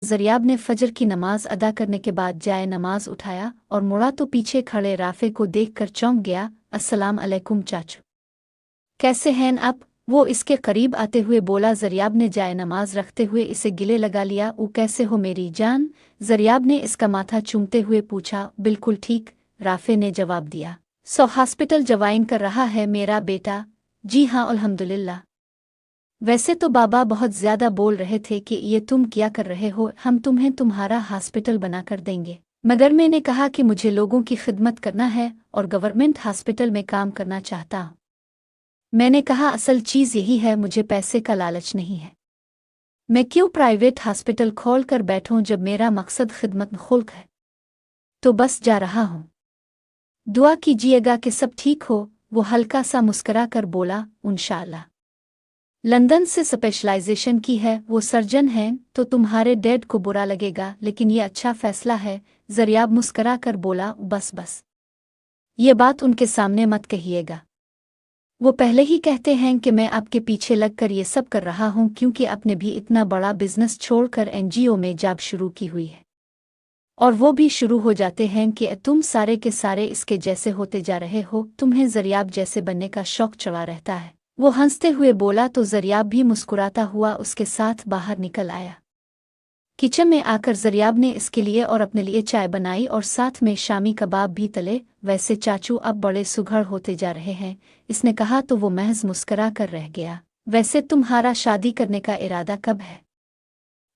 ज़रियाब ने फजर की नमाज अदा करने के बाद जाए नमाज उठाया और मुड़ा तो पीछे खड़े राफे को देखकर चौंक गया। अस्सलाम अलैकुम चाचू, कैसे हैं आप? वो इसके करीब आते हुए बोला। ज़रियाब ने जाए नमाज रखते हुए इसे गिले लगा लिया। वो कैसे हो मेरी जान? ज़रियाब ने इसका माथा चूमते हुए पूछा। बिल्कुल ठीक, राफे ने जवाब दिया। हॉस्पिटल जवाइन कर रहा है मेरा बेटा? जी हाँ अल्हम्दुलिल्लाह। वैसे तो बाबा बहुत ज्यादा बोल रहे थे कि ये तुम क्या कर रहे हो, हम तुम्हें तुम्हारा हॉस्पिटल बना कर देंगे, मगर मैंने कहा कि मुझे लोगों की खिदमत करना है और गवर्नमेंट हॉस्पिटल में काम करना चाहता हूँ। मैंने कहा असल चीज़ यही है, मुझे पैसे का लालच नहीं है। मैं क्यों प्राइवेट हॉस्पिटल खोल कर बैठूं जब मेरा मकसद खिदमत खुल्क है। तो बस जा रहा हूँ, दुआ कीजिएगा कि सब ठीक हो। वो हल्का सा मुस्करा कर बोला। इंशाअल्लाह। लंदन से स्पेशलाइजेशन की है, वो सर्जन हैं, तो तुम्हारे डैड को बुरा लगेगा, लेकिन ये अच्छा फैसला है। ज़रियाब मुस्करा कर बोला। बस बस, ये बात उनके सामने मत कहिएगा। वो पहले ही कहते हैं कि मैं आपके पीछे लगकर ये सब कर रहा हूँ, क्योंकि आपने भी इतना बड़ा बिजनेस छोड़कर एनजीओ में जॉब शुरू की हुई है। और वो भी शुरू हो जाते हैं कि तुम सारे के सारे इसके जैसे होते जा रहे हो, तुम्हें ज़रियाब जैसे बनने का शौक चढ़ा रहता है। वो हंसते हुए बोला तो ज़रियाब भी मुस्कुराता हुआ उसके साथ बाहर निकल आया। किचन में आकर ज़रियाब ने इसके लिए और अपने लिए चाय बनाई और साथ में शामी कबाब भी तले। वैसे चाचू अब बड़े सुघड़ होते जा रहे हैं, इसने कहा तो वो महज मुस्करा कर रह गया। वैसे तुम्हारा शादी करने का इरादा कब है?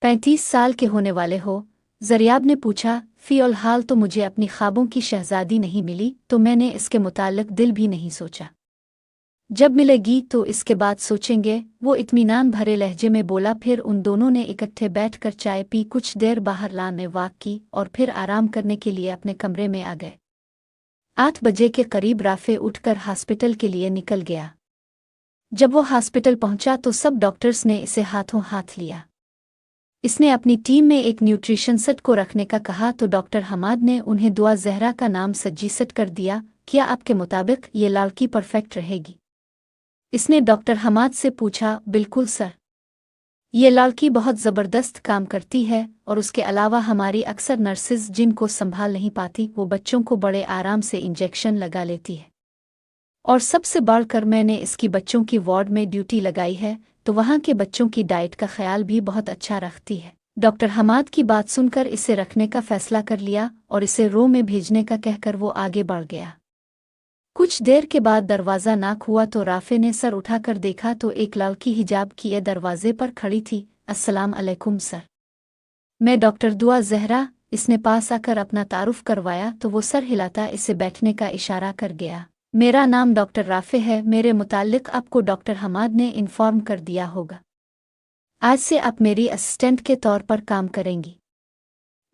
35 साल के होने वाले हो? ज़रियाब ने पूछा। फ़िलहाल तो मुझे अपनी ख्वाबों की शहज़ादी नहीं मिली, तो मैंने इसके मुताल्लिक दिल भी नहीं सोचा। जब मिलेगी तो इसके बाद सोचेंगे, वो इत्मीनान भरे लहजे में बोला। फिर उन दोनों ने इकट्ठे बैठकर चाय पी, कुछ देर बाहर लॉन में वॉक की और फिर आराम करने के लिए अपने कमरे में आ गए। 8 बजे के करीब राफे उठकर हॉस्पिटल के लिए निकल गया। जब वो हॉस्पिटल पहुंचा तो सब डॉक्टर्स ने इसे हाथों हाथ लिया। इसने अपनी टीम में एक न्यूट्रिशनिस्ट को रखने का कहा तो डॉक्टर हमाद ने उन्हें दुआ ज़हरा का नाम सजेस्ट कर दिया। क्या आपके मुताबिक ये लड़की परफेक्ट रहेगी? इसने डॉक्टर हमाद से पूछा। बिल्कुल सर, ये लड़की बहुत ज़बरदस्त काम करती है और उसके अलावा हमारी अक्सर नर्सेज जिनको संभाल नहीं पाती, वो बच्चों को बड़े आराम से इंजेक्शन लगा लेती है। और सबसे बढ़कर मैंने इसकी बच्चों की वार्ड में ड्यूटी लगाई है, तो वहाँ के बच्चों की डाइट का ख्याल भी बहुत अच्छा रखती है। डॉक्टर हमाद की बात सुनकर इसे रखने का फैसला कर लिया और इसे रो में भेजने का कहकर वो आगे बढ़ गया। कुछ देर के बाद दरवाज़ा नॉक हुआ तो राफे ने सर उठाकर देखा तो एक लड़की हिजाब किए दरवाजे पर खड़ी थी। अस्सलाम अलैकुम सर, मैं डॉक्टर दुआ ज़हरा। इसने पास आकर अपना तारुफ करवाया तो वो सर हिलाता इसे बैठने का इशारा कर गया। मेरा नाम डॉक्टर राफे है, मेरे मुताल्लिक आपको डॉक्टर हमाद ने इन्फॉर्म कर दिया होगा। आज से आप मेरी असिस्टेंट के तौर पर काम करेंगी।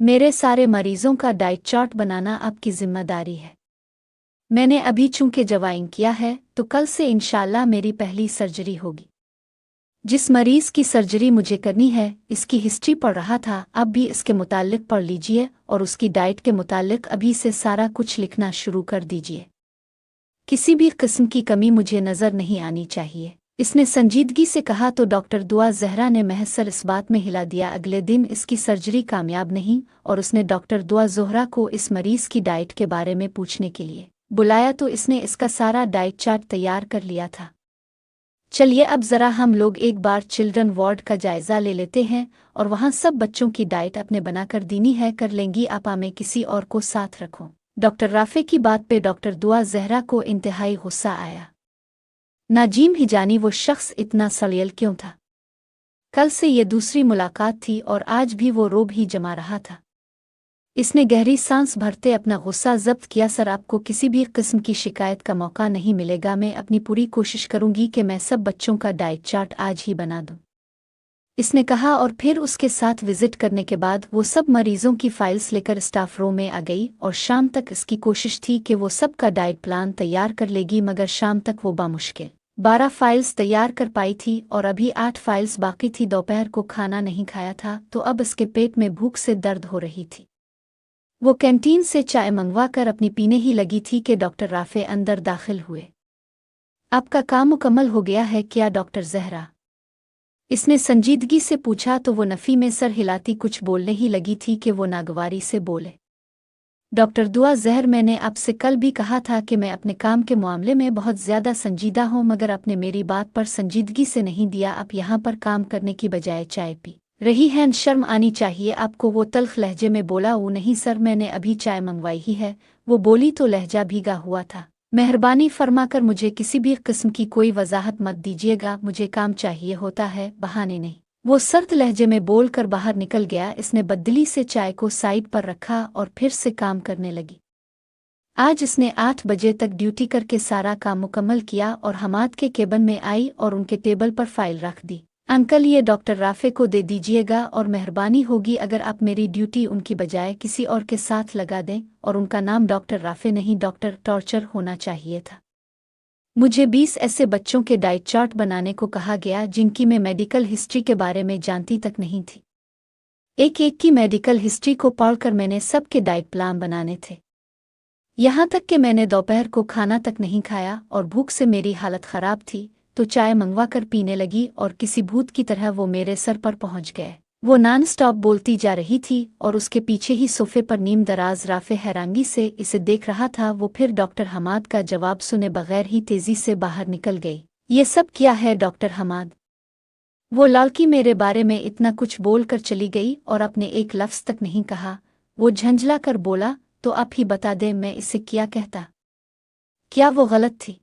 मेरे सारे मरीजों का डाइट चार्ट बनाना आपकी जिम्मेदारी है। मैंने अभी चूंकि जवाइन किया है तो कल से इंशाल्लाह मेरी पहली सर्जरी होगी। जिस मरीज की सर्जरी मुझे करनी है, इसकी हिस्ट्री पढ़ रहा था, अब भी इसके मुताल्लिक पढ़ लीजिए और उसकी डाइट के मुताल्लिक अभी से सारा कुछ लिखना शुरू कर दीजिए। किसी भी किस्म की कमी मुझे नज़र नहीं आनी चाहिए, इसने संजीदगी से कहा तो डॉक्टर दुआ ज़हरा ने महज सर इस बात में हिला दिया। अगले दिन इसकी सर्जरी कामयाब नहीं और उसने डॉक्टर दुआ ज़हरा को इस मरीज की डाइट के बारे में पूछने के लिए बुलाया तो इसने इसका सारा डाइट चार्ट तैयार कर लिया था। चलिए अब ज़रा हम लोग एक बार चिल्ड्रन वार्ड का जायज़ा ले लेते हैं और वहाँ सब बच्चों की डाइट अपने बनाकर दीनी है कर लेंगी, आपा में किसी और को साथ रखो। डॉक्टर राफे की बात पे डॉक्टर दुआ ज़हरा को इंतहाई गुस्सा आया। नाजीम हिजानी वो शख्स इतना सड़ियल क्यों था? कल से ये दूसरी मुलाकात थी और आज भी वो रोब ही जमा रहा था। इसने गहरी सांस भरते अपना गुस्सा जब्त किया। सर, आपको किसी भी किस्म की शिकायत का मौका नहीं मिलेगा। मैं अपनी पूरी कोशिश करूंगी कि मैं सब बच्चों का डाइट चार्ट आज ही बना दूं, इसने कहा और फिर उसके साथ विजिट करने के बाद वो सब मरीजों की फाइल्स लेकर स्टाफ रूम में आ गई और शाम तक इसकी कोशिश थी कि वो सब का डाइट प्लान तैयार कर लेगी, मगर शाम तक वो बामुश्किल 12 फाइल्स तैयार कर पाई थी और अभी 8 फाइल्स बाकी थी। दोपहर को खाना नहीं खाया था तो अब इसके पेट में भूख से दर्द हो रही थी। वो कैंटीन से चाय मंगवा कर अपनी पीने ही लगी थी कि डॉक्टर राफे अंदर दाखिल हुए। आपका काम मुकम्मल हो गया है क्या डॉक्टर ज़हरा? इसने संजीदगी से पूछा तो वो नफ़ी में सर हिलाती कुछ बोलने ही लगी थी कि वो नागवारी से बोले, डॉक्टर दुआ ज़हर, मैंने आपसे कल भी कहा था कि मैं अपने काम के मामले में बहुत ज़्यादा संजीदा हूँ, मगर आपने मेरी बात पर संजीदगी से नहीं दिया। आप यहाँ पर काम करने की बजाय चाय पी रही हैं, शर्म आनी चाहिए आपको। वो तल्ख लहजे में बोला, वो नहीं सर, मैंने अभी चाय मंगवाई ही है। वो बोली तो लहजा भीगा हुआ था। मेहरबानी फरमाकर मुझे किसी भी किस्म की कोई वजाहत मत दीजिएगा, मुझे काम चाहिए होता है, बहाने नहीं। वो सर्द लहजे में बोलकर बाहर निकल गया। इसने बदली से चाय को साइड पर रखा और फिर से काम करने लगी। आज इसने 8 बजे तक ड्यूटी करके सारा काम मुकम्मल किया और हमाद के केबिन में आई और उनके टेबल पर फाइल रख दी। अंकल, ये डॉक्टर राफे को दे दीजिएगा और मेहरबानी होगी अगर आप मेरी ड्यूटी उनकी बजाय किसी और के साथ लगा दें, और उनका नाम डॉक्टर राफे नहीं डॉक्टर टॉर्चर होना चाहिए था। मुझे 20 ऐसे बच्चों के डाइट चार्ट बनाने को कहा गया जिनकी मैं मेडिकल हिस्ट्री के बारे में जानती तक नहीं थी। एक एक की मेडिकल हिस्ट्री को पढ़कर मैंने सबके डाइट प्लान बनाने थे। यहाँ तक कि मैंने दोपहर को खाना तक नहीं खाया और भूख से मेरी हालत ख़राब थी, तो चाय मंगवा कर पीने लगी और किसी भूत की तरह वो मेरे सर पर पहुंच गए। वो नॉन स्टॉप बोलती जा रही थी और उसके पीछे ही सोफे पर नीम दराज राफे हैरांगी से इसे देख रहा था। वो फिर डॉक्टर हमाद का जवाब सुने बगैर ही तेजी से बाहर निकल गई। ये सब क्या है डॉक्टर हमाद? वो लड़की मेरे बारे में इतना कुछ बोल कर चली गई और अपने एक लफ्ज़ तक नहीं कहा। वो झंझला कर बोला, तो आप ही बता दें मैं इसे क्या कहता? क्या वो गलत थी?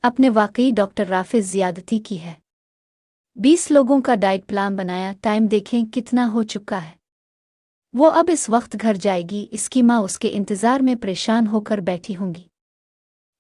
अपने वाकई डॉक्टर राफे ज़्यादती की है। 20 लोगों का डाइट प्लान बनाया, टाइम देखें कितना हो चुका है। वो अब इस वक्त घर जाएगी, इसकी माँ उसके इंतज़ार में परेशान होकर बैठी होंगी।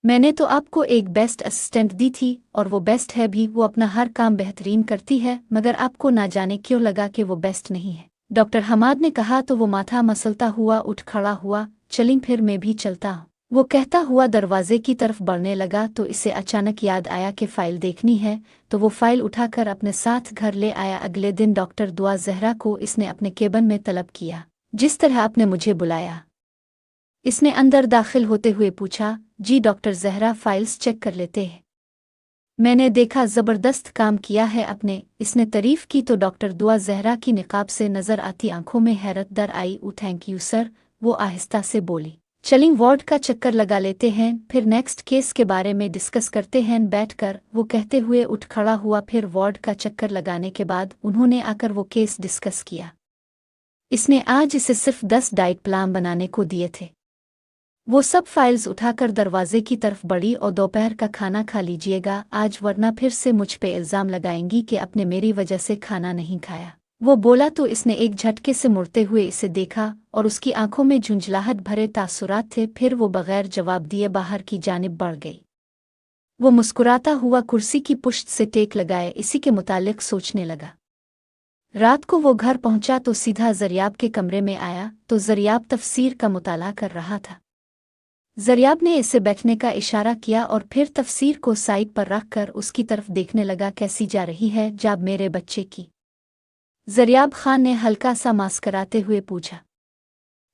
मैंने तो आपको एक बेस्ट असिस्टेंट दी थी और वो बेस्ट है भी, वो अपना हर काम बेहतरीन करती है, मगर आपको ना जाने क्यों लगा कि वो बेस्ट नहीं है। डॉक्टर हमाद ने कहा तो वो माथा मसलता हुआ उठ खड़ा हुआ। चलिए फिर मैं भी चलता हूँ, वो कहता हुआ दरवाजे की तरफ बढ़ने लगा तो इसे अचानक याद आया कि फ़ाइल देखनी है, तो वो फ़ाइल उठाकर अपने साथ घर ले आया। अगले दिन डॉक्टर दुआ ज़हरा को इसने अपने केबिन में तलब किया, जिस तरह आपने मुझे बुलाया। इसने अंदर दाखिल होते हुए पूछा, जी डॉक्टर ज़हरा, फाइल्स चेक कर लेते हैं। मैंने देखा ज़बरदस्त काम किया है आपने, इसने तारीफ़ की तो डॉक्टर दुआ ज़हरा की निकाब से नज़र आती आंखों में हैरत दर आई। ओ थैंक यू सर, वो आहिस्ता से बोली। चलिए वार्ड का चक्कर लगा लेते हैं, फिर नेक्स्ट केस के बारे में डिस्कस करते हैं बैठकर, वो कहते हुए उठ खड़ा हुआ। फिर वार्ड का चक्कर लगाने के बाद उन्होंने आकर वो केस डिस्कस किया। इसने आज इसे सिर्फ 10 डाइट प्लान बनाने को दिए थे। वो सब फाइल्स उठाकर दरवाजे की तरफ बढ़ी और दोपहर का खाना खा लीजिएगा आज, वरना फिर से मुझ पे इल्ज़ाम लगाएंगी कि आपने मेरी वजह से खाना नहीं खाया। वो बोला तो इसने एक झटके से मुड़ते हुए इसे देखा और उसकी आंखों में झुंझलाहट भरे तासुरात थे। फिर वो बगैर जवाब दिए बाहर की जानिब बढ़ गई। वो मुस्कुराता हुआ कुर्सी की पुश्त से टेक लगाए इसी के मुतालिक सोचने लगा। रात को वो घर पहुंचा तो सीधा ज़रियाब के कमरे में आया तो ज़रियाब तफसीर का मुताला कर रहा था। ज़रियाब ने इसे बैठने का इशारा किया और फिर तफसीर को साइड पर रखकर उसकी तरफ देखने लगा। कैसी जा रही है जाब मेरे बच्चे की? ज़रियाब खान ने हल्का सा मास्कराते हुए पूछा।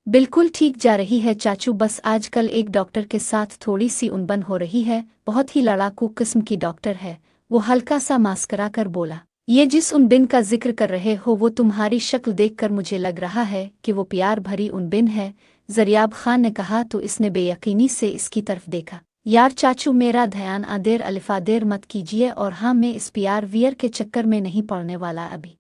बिल्कुल ठीक जा रही है चाचू, बस आजकल एक डॉक्टर के साथ थोड़ी सी उनबन हो रही है, बहुत ही लड़ाकू किस्म की डॉक्टर है। वो हल्का सा मास्करा कर बोला। ये जिस उनबिन का जिक्र कर रहे हो वो तुम्हारी शक्ल देखकर मुझे लग रहा है कि वो प्यार भरी उनबिन है, ज़रियाब खान ने कहा तो इसने बेयकीनी से इसकी तरफ देखा। यार चाचू, मेरा ध्यान आदेर अलिफादेर मत कीजिए, और हाँ, मैं इस प्यार वियर के चक्कर में नहीं पड़ने वाला अभी,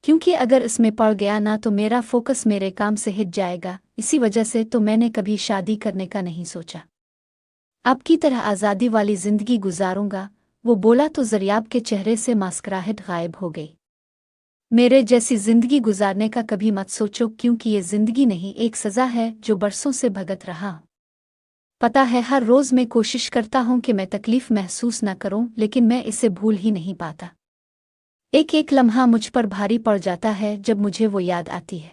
क्योंकि अगर इसमें पड़ गया ना तो मेरा फोकस मेरे काम से हिट जाएगा। इसी वजह से तो मैंने कभी शादी करने का नहीं सोचा, आपकी तरह आज़ादी वाली ज़िंदगी गुजारूंगा। वो बोला तो ज़रियाब के चेहरे से मास्कराहट गायब हो गई। मेरे जैसी ज़िंदगी गुजारने का कभी मत सोचो, क्योंकि ये ज़िंदगी नहीं, एक सज़ा है जो बरसों से भगत रहा हूँ। पता है हर रोज़ मैं कोशिश करता हूँ कि मैं तकलीफ़ महसूस न करूँ, लेकिन मैं इसे भूल ही नहीं पाता। एक एक लम्हा मुझ पर भारी पड़ जाता है जब मुझे वो याद आती है।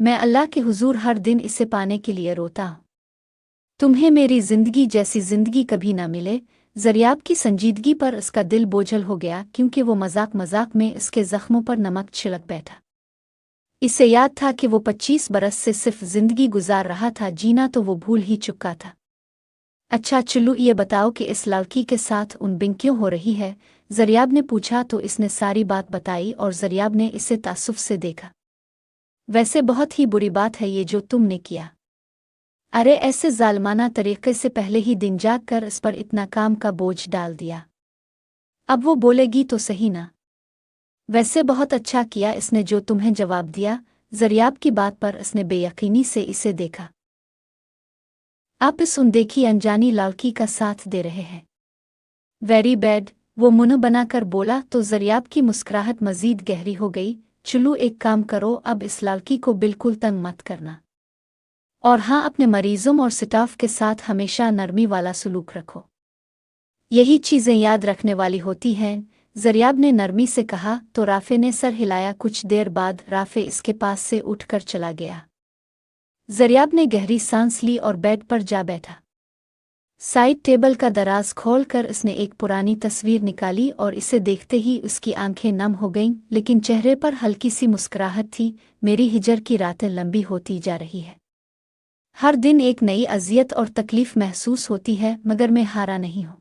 मैं अल्लाह के हुजूर हर दिन इसे पाने के लिए रोता हूँ। तुम्हें मेरी ज़िंदगी जैसी ज़िंदगी कभी ना मिले। ज़रियाब की संजीदगी पर इसका दिल बोझल हो गया, क्योंकि वो मजाक मजाक में इसके ज़ख्मों पर नमक छिड़क बैठा। इसे याद था कि वो 25 बरस से सिर्फ ज़िंदगी गुजार रहा था, जीना तो वो भूल ही चुका था। अच्छा चुल्लू, ये बताओ कि इस लड़की के साथ उनबिन क्यों हो रही है? ज़रियाब ने पूछा तो इसने सारी बात बताई और ज़रियाब ने इसे तासुफ से देखा। वैसे बहुत ही बुरी बात है ये जो तुमने किया। अरे ऐसे जालमाना तरीके से पहले ही दिन जाग कर इस पर इतना काम का बोझ डाल दिया। अब वो बोलेगी तो सही ना। वैसे बहुत अच्छा किया इसने जो तुम्हें जवाब दिया। ज़रियाब की बात पर इसने बेयकीनी से इसे देखा। आप इस अनदेखी अनजानी लड़की का साथ दे रहे हैं। वेरी बैड, वो मुंह बनाकर बोला तो ज़रियाब की मुस्कुराहट मजीद गहरी हो गई। चलो एक काम करो, अब इस लड़की को बिल्कुल तंग मत करना। और हाँ, अपने मरीजों और स्टाफ के साथ हमेशा नरमी वाला सलूक रखो। यही चीज़ें याद रखने वाली होती हैं। ज़रियाब ने नरमी से कहा तो राफे ने सर हिलाया। कुछ देर बाद राफे इसके पास से उठकर चला गया। ज़रियाब ने गहरी सांस ली और बेड पर जा बैठा। साइड टेबल का दराज खोलकर इसने एक पुरानी तस्वीर निकाली और इसे देखते ही उसकी आंखें नम हो गईं, लेकिन चेहरे पर हल्की सी मुस्कुराहट थी। मेरी हिजर की रातें लंबी होती जा रही है। हर दिन एक नई अजियत और तकलीफ महसूस होती है, मगर मैं हारा नहीं हूँ।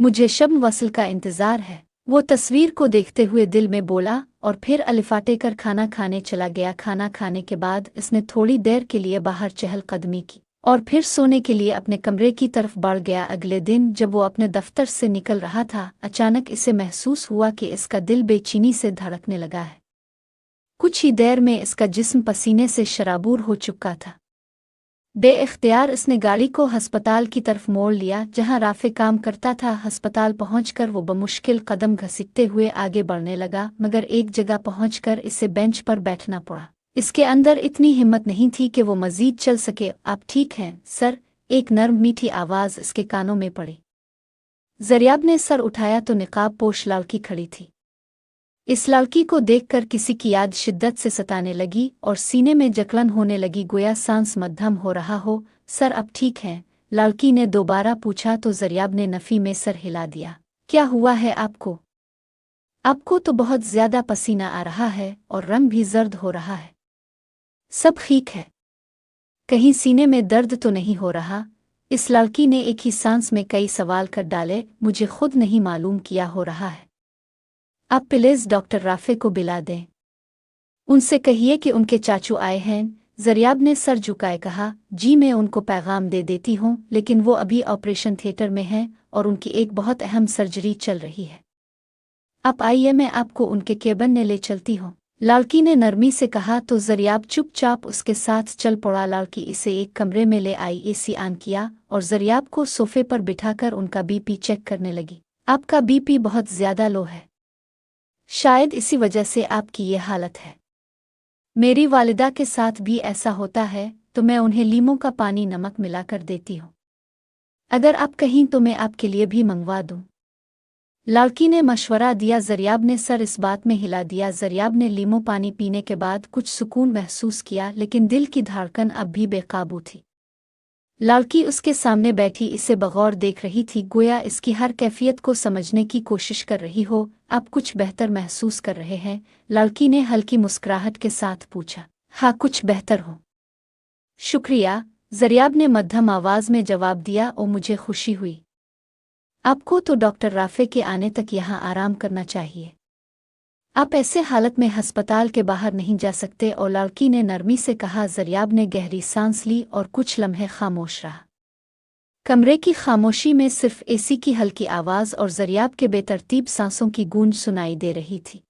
मुझे शब्द वसल का इंतज़ार है। वो तस्वीर को देखते हुए दिल में बोला और फिर अलिफाटे कर खाना खाने चला गया। खाना खाने के बाद इसने थोड़ी देर के लिए बाहर चहलकदमी की और फिर सोने के लिए अपने कमरे की तरफ बढ़ गया। अगले दिन जब वो अपने दफ्तर से निकल रहा था, अचानक इसे महसूस हुआ कि इसका दिल बेचैनी से धड़कने लगा है। कुछ ही देर में इसका जिस्म पसीने से शराबूर हो चुका था। बेइख्तियार इसने गाड़ी को अस्पताल की तरफ मोड़ लिया जहां राफे काम करता था। अस्पताल पहुंचकर वो बमुश्किल कदम घसीटते हुए आगे बढ़ने लगा, मगर एक जगह पहुंचकर इसे बेंच पर बैठना पड़ा। इसके अंदर इतनी हिम्मत नहीं थी कि वो मजीद चल सके। आप ठीक हैं सर? एक नर्म मीठी आवाज़ इसके कानों में पड़ी। ज़रियाब ने सर उठाया तो निकाब पोश लड़की खड़ी थी। इस लड़की को देखकर किसी की याद शिद्दत से सताने लगी और सीने में जकड़न होने लगी, गोया सांस मध्यम हो रहा हो। सर अब ठीक हैं? लड़की ने दोबारा पूछा तो ज़रियाब ने नफ़ी में सर हिला दिया। क्या हुआ है आपको? आपको तो बहुत ज़्यादा पसीना आ रहा है और रंग भी जर्द हो रहा है। सब ठीक है? कहीं सीने में दर्द तो नहीं हो रहा? इस लड़की ने एक ही सांस में कई सवाल कर डाले। मुझे खुद नहीं मालूम क्या हो रहा है। आप प्लीज़ डॉक्टर राफे को बुला दें। उनसे कहिए कि उनके चाचू आए हैं। ज़रियाब ने सर झुकाए कहा, जी मैं उनको पैगाम दे देती हूँ, लेकिन वो अभी ऑपरेशन थिएटर में हैं और उनकी एक बहुत अहम सर्जरी चल रही है। आप आइए, मैं आपको उनके केबिन में ले चलती हूँ। लड़की ने नरमी से कहा तो ज़रियाब चुपचाप उसके साथ चल पड़ा। लड़की इसे एक कमरे में ले आई, एसी ऑन किया और ज़रियाब को सोफे पर बिठाकर उनका बीपी चेक करने लगी। आपका बीपी बहुत ज़्यादा लो है, शायद इसी वजह से आपकी ये हालत है। मेरी वालिदा के साथ भी ऐसा होता है, तो मैं उन्हें लीमों का पानी नमक मिलाकर देती हूँ। अगर आप कहीं तो मैं आपके लिए भी मंगवा दूँ। लड़की ने मशवरा दिया। ज़रियाब ने सर इस बात में हिला दिया। ज़रियाब ने लीमो पानी पीने के बाद कुछ सुकून महसूस किया, लेकिन दिल की धड़कन अब भी बेकाबू थी। लड़की उसके सामने बैठी इसे बगौर देख रही थी, गोया इसकी हर कैफियत को समझने की कोशिश कर रही हो। आप कुछ बेहतर महसूस कर रहे हैं? लड़की ने हल्की मुस्कुराहट के साथ पूछा। हाँ, कुछ बेहतर हो। शुक्रिया, ज़रियाब ने मध्यम आवाज़ में जवाब दिया। और मुझे खुशी हुई। आपको तो डॉक्टर राफे के आने तक यहाँ आराम करना चाहिए। आप ऐसे हालत में अस्पताल के बाहर नहीं जा सकते। और लड़की ने नरमी से कहा। ज़रियाब ने गहरी सांस ली और कुछ लम्हे खामोश रहा। कमरे की खामोशी में सिर्फ एसी की हल्की आवाज़ और ज़रियाब के बेतरतीब सांसों की गूंज सुनाई दे रही थी।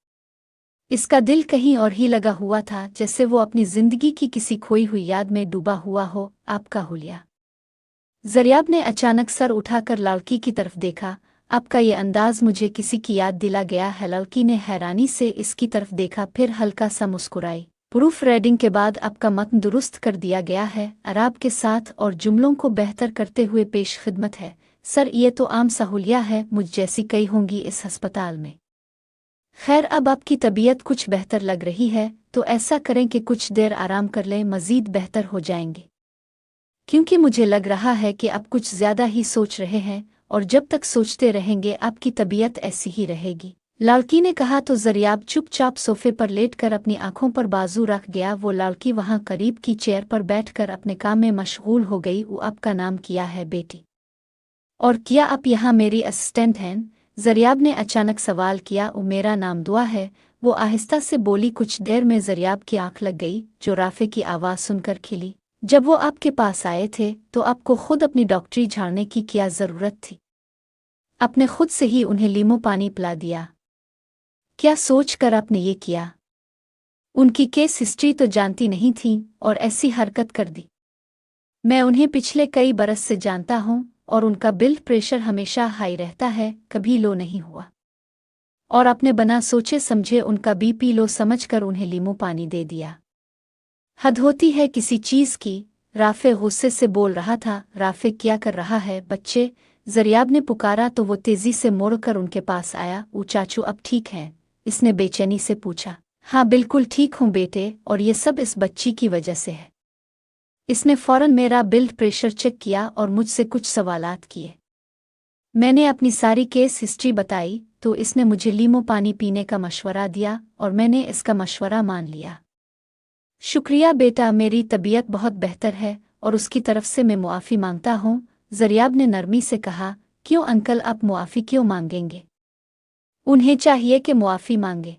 इसका दिल कहीं और ही लगा हुआ था, जैसे वो अपनी जिंदगी की किसी खोई हुई याद में डूबा हुआ हो। आपका हुलिया? ज़रियाब ने अचानक सर उठाकर लड़की की तरफ देखा। आपका ये अंदाज मुझे किसी की याद दिला गया है। लड़की ने हैरानी से इसकी तरफ देखा, फिर हल्का सा मुस्कुराई। प्रूफ रीडिंग के बाद आपका मतन दुरुस्त कर दिया गया है, अराब के साथ और जुमलों को बेहतर करते हुए पेश खिदमत है। सर ये तो आम सहूलिया है, मुझ जैसी कई होंगी इस अस्पताल में। खैर, अब आपकी तबीयत कुछ बेहतर लग रही है तो ऐसा करें कि कुछ देर आराम कर लें, मज़ीद बेहतर हो जाएंगे। क्योंकि मुझे लग रहा है कि आप कुछ ज़्यादा ही सोच रहे हैं और जब तक सोचते रहेंगे आपकी तबीयत ऐसी ही रहेगी। लड़की ने कहा तो ज़रियाब चुपचाप सोफे पर लेटकर अपनी आंखों पर बाजू रख गया। वो लड़की वहां करीब की चेयर पर बैठकर अपने काम में मशगूल हो गई। वो आपका नाम क्या है बेटी? और क्या आप यहाँ मेरी असिस्टेंट हैं? ज़रियाब ने अचानक सवाल किया। ओ मेरा नाम दुआ है, वो आहिस्ता से बोली। कुछ देर में ज़रियाब की आंख लग गई, जो राफे की आवाज़ सुनकर खिली। जब वो आपके पास आए थे तो आपको खुद अपनी डॉक्टरी झाड़ने की क्या ज़रूरत थी? आपने खुद से ही उन्हें लीमू पानी पिला दिया। क्या सोच कर आपने ये किया? उनकी केस हिस्ट्री तो जानती नहीं थी और ऐसी हरकत कर दी। मैं उन्हें पिछले कई बरस से जानता हूँ और उनका ब्लड प्रेशर हमेशा हाई रहता है, कभी लो नहीं हुआ। और आपने बिना सोचे समझे उनका बीपी लो समझकर उन्हें लीमू पानी दे दिया। हद होती है किसी चीज़ की। राफे गुस्से से बोल रहा था। राफे क्या कर रहा है बच्चे? ज़रियाब ने पुकारा तो वो तेज़ी से मुड़कर उनके पास आया। ओ चाचू अब ठीक हैं? इसने बेचैनी से पूछा। हाँ बिल्कुल ठीक हूँ बेटे, और ये सब इस बच्ची की वजह से है। इसने फौरन मेरा ब्लड प्रेशर चेक किया और मुझसे कुछ सवालात किए। मैंने अपनी सारी केस हिस्ट्री बताई तो इसने मुझे लीमू पानी पीने का मशवरा दिया और मैंने इसका मशवरा मान लिया। शुक्रिया बेटा, मेरी तबीयत बहुत बेहतर है और उसकी तरफ से मैं मुआफ़ी मांगता हूँ। ज़रियाब ने नरमी से कहा। क्यों अंकल, आप मुआफ़ी क्यों मांगेंगे? उन्हें चाहिए कि मुआफ़ी मांगे।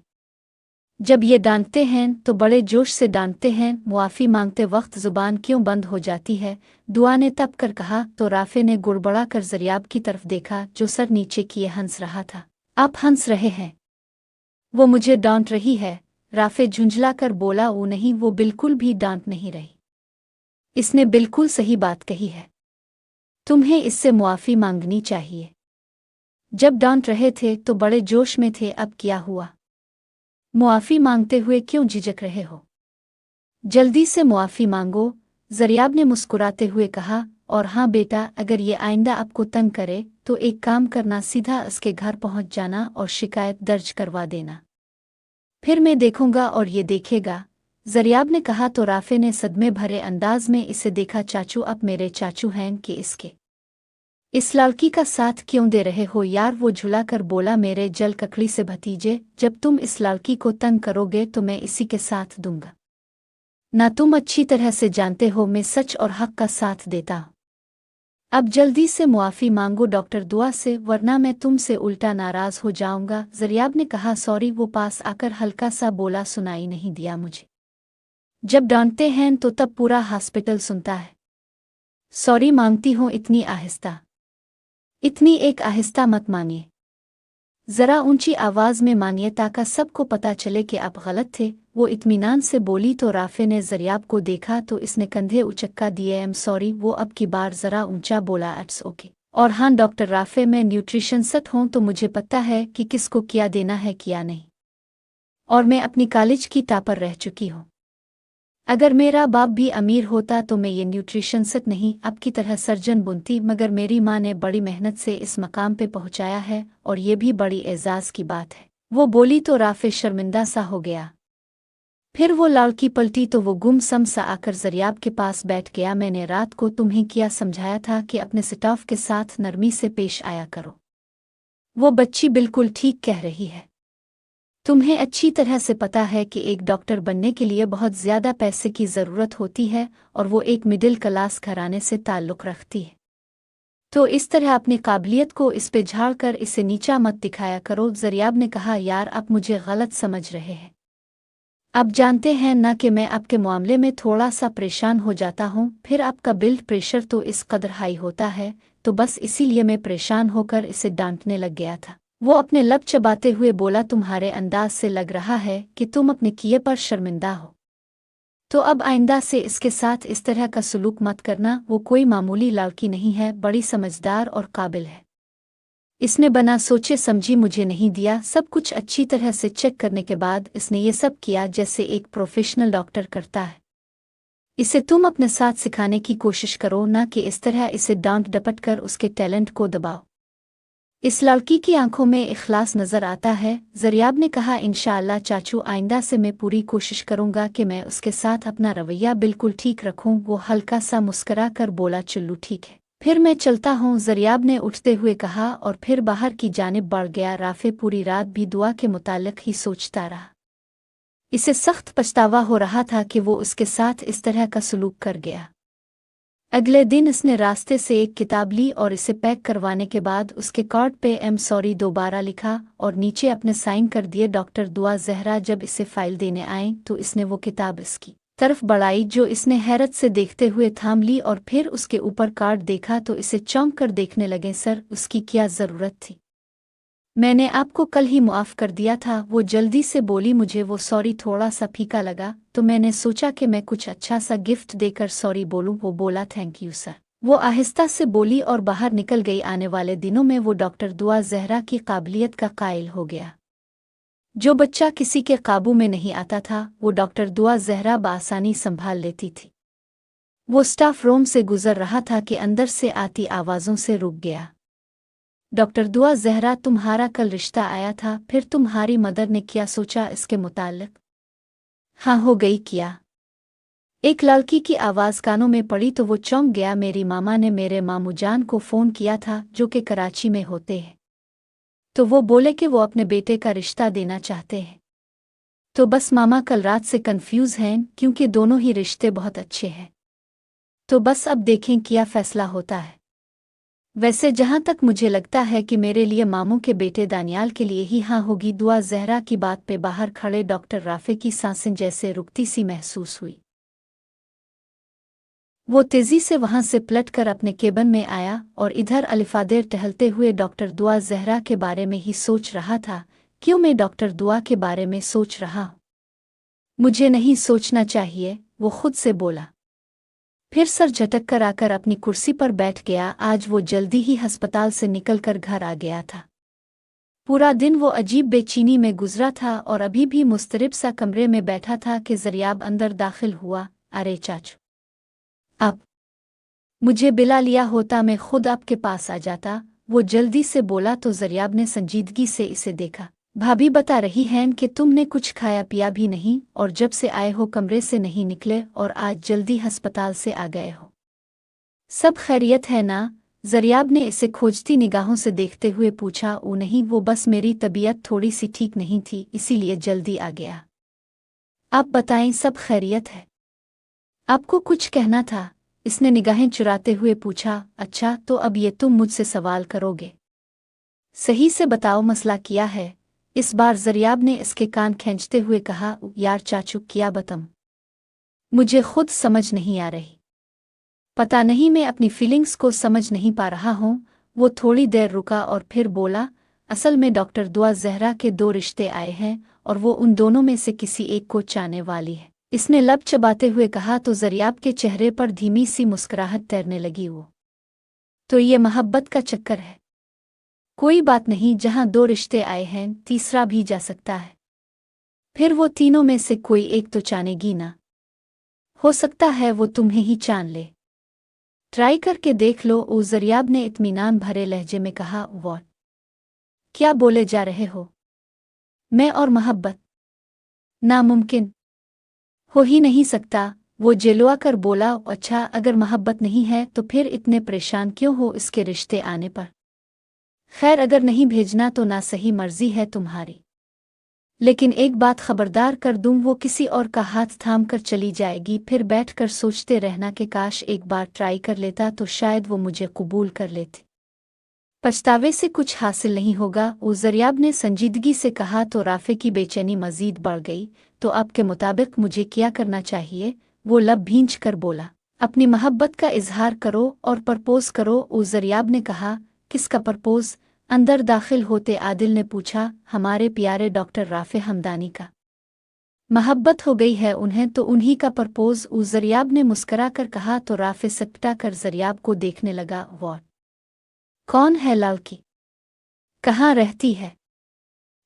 जब ये डांटते हैं तो बड़े जोश से डांटते हैं, मुआफ़ी मांगते वक्त ज़ुबान क्यों बंद हो जाती है? दुआ ने तप कर कहा। तो राफे ने गुड़बड़ा कर ज़रियाब की तरफ देखा, जो सर नीचे किए हंस रहा था। आप हंस रहे हैं? वो मुझे डांट रही है। राफे झुंझला कर बोला। वो नहीं, वो बिल्कुल भी डांट नहीं रही। इसने बिल्कुल सही बात कही है। तुम्हें इससे मुआफ़ी मांगनी चाहिए। जब डांट रहे थे तो बड़े जोश में थे, अब क्या हुआ? मुआफ़ी मांगते हुए क्यों झिझक रहे हो? जल्दी से मुआफ़ी मांगो, ज़रियाब ने मुस्कुराते हुए कहा। और हाँ बेटा, अगर ये आइंदा आपको तंग करे तो एक काम करना, सीधा उसके घर पहुंच जाना और शिकायत दर्ज करवा देना। फिर मैं देखूंगा और ये देखेगा, ज़रियाब ने कहा। तो राफे ने सदमे भरे अंदाज में इसे देखा। चाचू, अब मेरे चाचू हैं कि इसके इस लड़की का साथ क्यों दे रहे हो यार? वो झुला कर बोला। मेरे जल ककड़ी से भतीजे, जब तुम इस लड़की को तंग करोगे तो मैं इसी के साथ दूंगा ना। तुम अच्छी तरह से जानते हो मैं सच और हक का साथ देता हूँ। अब जल्दी से मुआफ़ी मांगो डॉक्टर दुआ से, वरना मैं तुमसे उल्टा नाराज़ हो जाऊंगा। ज़रियाब ने कहा। सॉरी, वो पास आकर हल्का सा बोला। सुनाई नहीं दिया मुझे? जब डांटते हैं तो तब पूरा हॉस्पिटल सुनता है। सॉरी मांगती हूँ, इतनी आहिस्ता, इतनी एक आहिस्ता मत मानिए। ज़रा ऊंची आवाज़ में मानिए ताकि सबको पता चले कि आप गलत थे। वो इत्मीनान से बोली। तो राफे ने ज़रियाब को देखा तो इसने कंधे उचक्का दिए। एम सॉरी, वो अब की बार ज़रा ऊंचा बोला। It's okay. और हाँ डॉक्टर राफे, मैं न्यूट्रिशनिस्ट हूँ तो मुझे पता है कि किसको क्या देना है क्या नहीं। और मैं अपनी कॉलेज की टॉपर रह चुकी हूँ। अगर मेरा बाप भी अमीर होता तो मैं ये न्यूट्रिशनिस्ट नहीं, आपकी तरह सर्जन बुनती, मगर मेरी माँ ने बड़ी मेहनत से इस मकाम पे पहुँचाया है और ये भी बड़ी एजाज़ की बात है। वो बोली तो राफे शर्मिंदा सा हो गया। फिर वो लड़की पलटी तो वो गुमसम सा आकर ज़रियाब के पास बैठ गया। मैंने रात को तुम्हें क्या समझाया था कि अपने स्टाफ के साथ नरमी से पेश आया करो। वो बच्ची बिल्कुल ठीक कह रही है। तुम्हें अच्छी तरह से पता है कि एक डॉक्टर बनने के लिए बहुत ज़्यादा पैसे की ज़रूरत होती है और वो एक मिडिल क्लास घराने से ताल्लुक़ रखती है। तो इस तरह अपनी काबिलियत को इस पे झाड़ कर इसे नीचा मत दिखाया करो। ज़रियाब ने कहा। यार, आप मुझे गलत समझ रहे हैं। आप जानते हैं ना कि मैं आपके मामले में थोड़ा सा परेशान हो जाता हूँ। फिर आपका ब्लड प्रेशर तो इस कदर हाई होता है, तो बस इसीलिए मैं परेशान होकर इसे डांटने लग गया था। वो अपने लब चबाते हुए बोला। तुम्हारे अंदाज से लग रहा है कि तुम अपने किए पर शर्मिंदा हो। तो अब आइंदा से इसके साथ इस तरह का सलूक मत करना। वो कोई मामूली लड़की नहीं है, बड़ी समझदार और काबिल है। इसने बिना सोचे समझी मुझे नहीं दिया। सब कुछ अच्छी तरह से चेक करने के बाद इसने ये सब किया जैसे एक प्रोफेशनल डॉक्टर करता है। इसे तुम अपने साथ सिखाने की कोशिश करो, ना कि इस तरह इसे डांट डपट कर उसके टैलेंट को दबाओ। इस लड़की की आंखों में इखलास नजर आता है। ज़रियाब ने कहा। इंशाअल्लाह चाचू, आइंदा से मैं पूरी कोशिश करूंगा कि मैं उसके साथ अपना रवैया बिल्कुल ठीक रखूं। वो हल्का सा मुस्करा कर बोला। चल्लू ठीक है, फिर मैं चलता हूँ, ज़रियाब ने उठते हुए कहा और फिर बाहर की जानिब बढ़ गया। राफे पूरी रात भी दुआ के मुताल्लिक ही सोचता रहा। इसे सख्त पछतावा हो रहा था कि वो उसके साथ इस तरह का सलूक कर गया। अगले दिन इसने रास्ते से एक किताब ली और इसे पैक करवाने के बाद उसके कार्ड पे एम सॉरी दोबारा लिखा और नीचे अपने साइन कर दिए। डॉक्टर दुआ जहरा जब इसे फाइल देने आए तो इसने वो किताब इसकी तरफ बढ़ाई, जो इसने हैरत से देखते हुए थाम ली और फिर उसके ऊपर कार्ड देखा तो इसे चौंक कर देखने लगे। सर, उसकी क्या ज़रूरत थी? मैंने आपको कल ही मुआफ़ कर दिया था। वो जल्दी से बोली। मुझे वो सॉरी थोड़ा सा फीका लगा तो मैंने सोचा कि मैं कुछ अच्छा सा गिफ्ट देकर सॉरी बोलूं। वो बोला थैंक यू सर। वो आहिस्ता से बोली और बाहर निकल गई। आने वाले दिनों में वो डॉक्टर दुआ जहरा की काबिलियत का कायल हो गया। जो बच्चा किसी के काबू में नहीं आता था वो डॉक्टर दुआ जहरा बआसानी संभाल लेती थी। वो स्टाफ रूम से गुजर रहा था कि अंदर से आती आवाज़ों से रुक गया। डॉक्टर दुआ जहरा, तुम्हारा कल रिश्ता आया था, फिर तुम्हारी मदर ने क्या सोचा इसके मुताल्लिक? हाँ, हो गई क्या? एक लड़की की आवाज़ कानों में पड़ी तो वो चौंक गया। मेरी मामा ने मेरे मामू जान को फ़ोन किया था जो कि कराची में होते हैं, तो वो बोले कि वो अपने बेटे का रिश्ता देना चाहते हैं। तो बस मामा कल रात से कंफ्यूज हैं क्योंकि दोनों ही रिश्ते बहुत अच्छे हैं। तो बस अब देखें क्या फ़ैसला होता है। वैसे जहाँ तक मुझे लगता है कि मेरे लिए मामू के बेटे दानियाल के लिए ही हाँ होगी। दुआ जहरा की बात पे बाहर खड़े डॉक्टर राफे की सांसें जैसे रुकती सी महसूस हुई। वो तेजी से वहां से पलट कर अपने केबिन में आया और इधर अलिफादेर टहलते हुए डॉक्टर दुआ जहरा के बारे में ही सोच रहा था। क्यों मैं डॉक्टर दुआ के बारे में सोच रहा हूँ? मुझे नहीं सोचना चाहिए, वो खुद से बोला। फिर सर झटक कर आकर अपनी कुर्सी पर बैठ गया। आज वो जल्दी ही अस्पताल से निकलकर घर आ गया था। पूरा दिन वो अजीब बेचैनी में गुजरा था और अभी भी मुस्तरिब सा कमरे में बैठा था कि ज़रियाब अंदर दाखिल हुआ। अरे चाचू, आप मुझे बिला लिया होता, मैं खुद आपके पास आ जाता, वो जल्दी से बोला तो ज़रियाब ने संजीदगी से इसे देखा। भाभी बता रही हैं कि तुमने कुछ खाया पिया भी नहीं और जब से आए हो कमरे से नहीं निकले और आज जल्दी अस्पताल से आ गए हो। सब खैरियत है ना? ज़रियाब ने इसे खोजती निगाहों से देखते हुए पूछा। ओ नहीं, वो बस मेरी तबीयत थोड़ी सी ठीक नहीं थी, इसीलिए जल्दी आ गया। आप बताएं, सब खैरियत है? आपको कुछ कहना था? इसने निगाहें चुराते हुए पूछा। अच्छा, तो अब ये तुम मुझसे सवाल करोगे? सही से बताओ, मसला क्या है? इस बार ज़रियाब ने इसके कान खींचते हुए कहा। यार चाचू, क्या बताऊं? मुझे खुद समझ नहीं आ रही। पता नहीं, मैं अपनी फीलिंग्स को समझ नहीं पा रहा हूँ। वो थोड़ी देर रुका और फिर बोला, असल में डॉक्टर दुआ जहरा के दो रिश्ते आए हैं और वो उन दोनों में से किसी एक को चाहने वाली है। इसने लब चबाते हुए कहा तो ज़रियाब के चेहरे पर धीमी सी मुस्कुराहट तैरने लगी। वो तो ये मोहब्बत का चक्कर है? कोई बात नहीं, जहाँ दो रिश्ते आए हैं तीसरा भी जा सकता है। फिर वो तीनों में से कोई एक तो चाहेगी ना। हो सकता है वो तुम्हें ही चान ले। ट्राई करके देख लो। ओ ज़रियाब ने इत्मीनान भरे लहजे में कहा। वॉट? क्या बोले जा रहे हो? मैं और मोहब्बत? नामुमकिन, हो ही नहीं सकता। वो जेलुआ कर बोला। अच्छा, अगर मोहब्बत नहीं है तो फिर इतने परेशान क्यों हो इसके रिश्ते आने पर? खैर, अगर नहीं भेजना तो ना, सही मर्जी है तुम्हारी। लेकिन एक बात खबरदार कर दूं, वो किसी और का हाथ थाम कर चली जाएगी, फिर बैठकर सोचते रहना कि काश एक बार ट्राई कर लेता तो शायद वो मुझे कबूल कर लेती। पछतावे से कुछ हासिल नहीं होगा, वो ज़रियाब ने संजीदगी से कहा तो राफे की बेचैनी मजीद बढ़ गई। तो आपके मुताबिक मुझे क्या करना चाहिए? वो लब भींच कर बोला। अपनी मोहब्बत का इजहार करो और प्रपोज करो। वो ज़रियाब ने कहा। किसका प्रपोज? अंदर दाखिल होते आदिल ने पूछा। हमारे प्यारे डॉक्टर राफे हमदानी का। मोहब्बत हो गई है उन्हें तो उन्हीं का प्रपोज, उस ज़रियाब ने मुस्करा कर कहा तो राफे सटका कर ज़रियाब को देखने लगा। वॉट? कौन है लड़की? कहाँ रहती है?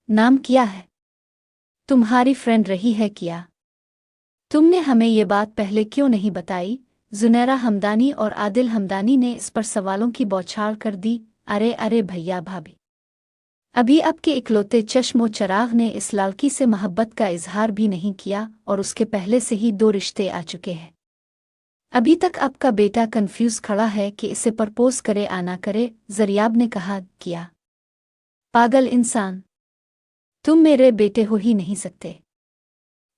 नाम क्या है? तुम्हारी फ्रेंड रही है क्या? तुमने हमें ये बात पहले क्यों नहीं बताई? जुनैरा हमदानी और आदिल हमदानी ने इस पर सवालों की बौछार कर दी। अरे अरे भैया भाभी, अभी आपके इकलौते चश्मो चराग ने इस लड़की से मोहब्बत का इजहार भी नहीं किया और उसके पहले से ही दो रिश्ते आ चुके हैं। अभी तक आपका बेटा कंफ्यूज खड़ा है कि इसे प्रपोज करे आना करे। ज़रियाब ने कहा। किया? पागल इंसान, तुम मेरे बेटे हो ही नहीं सकते।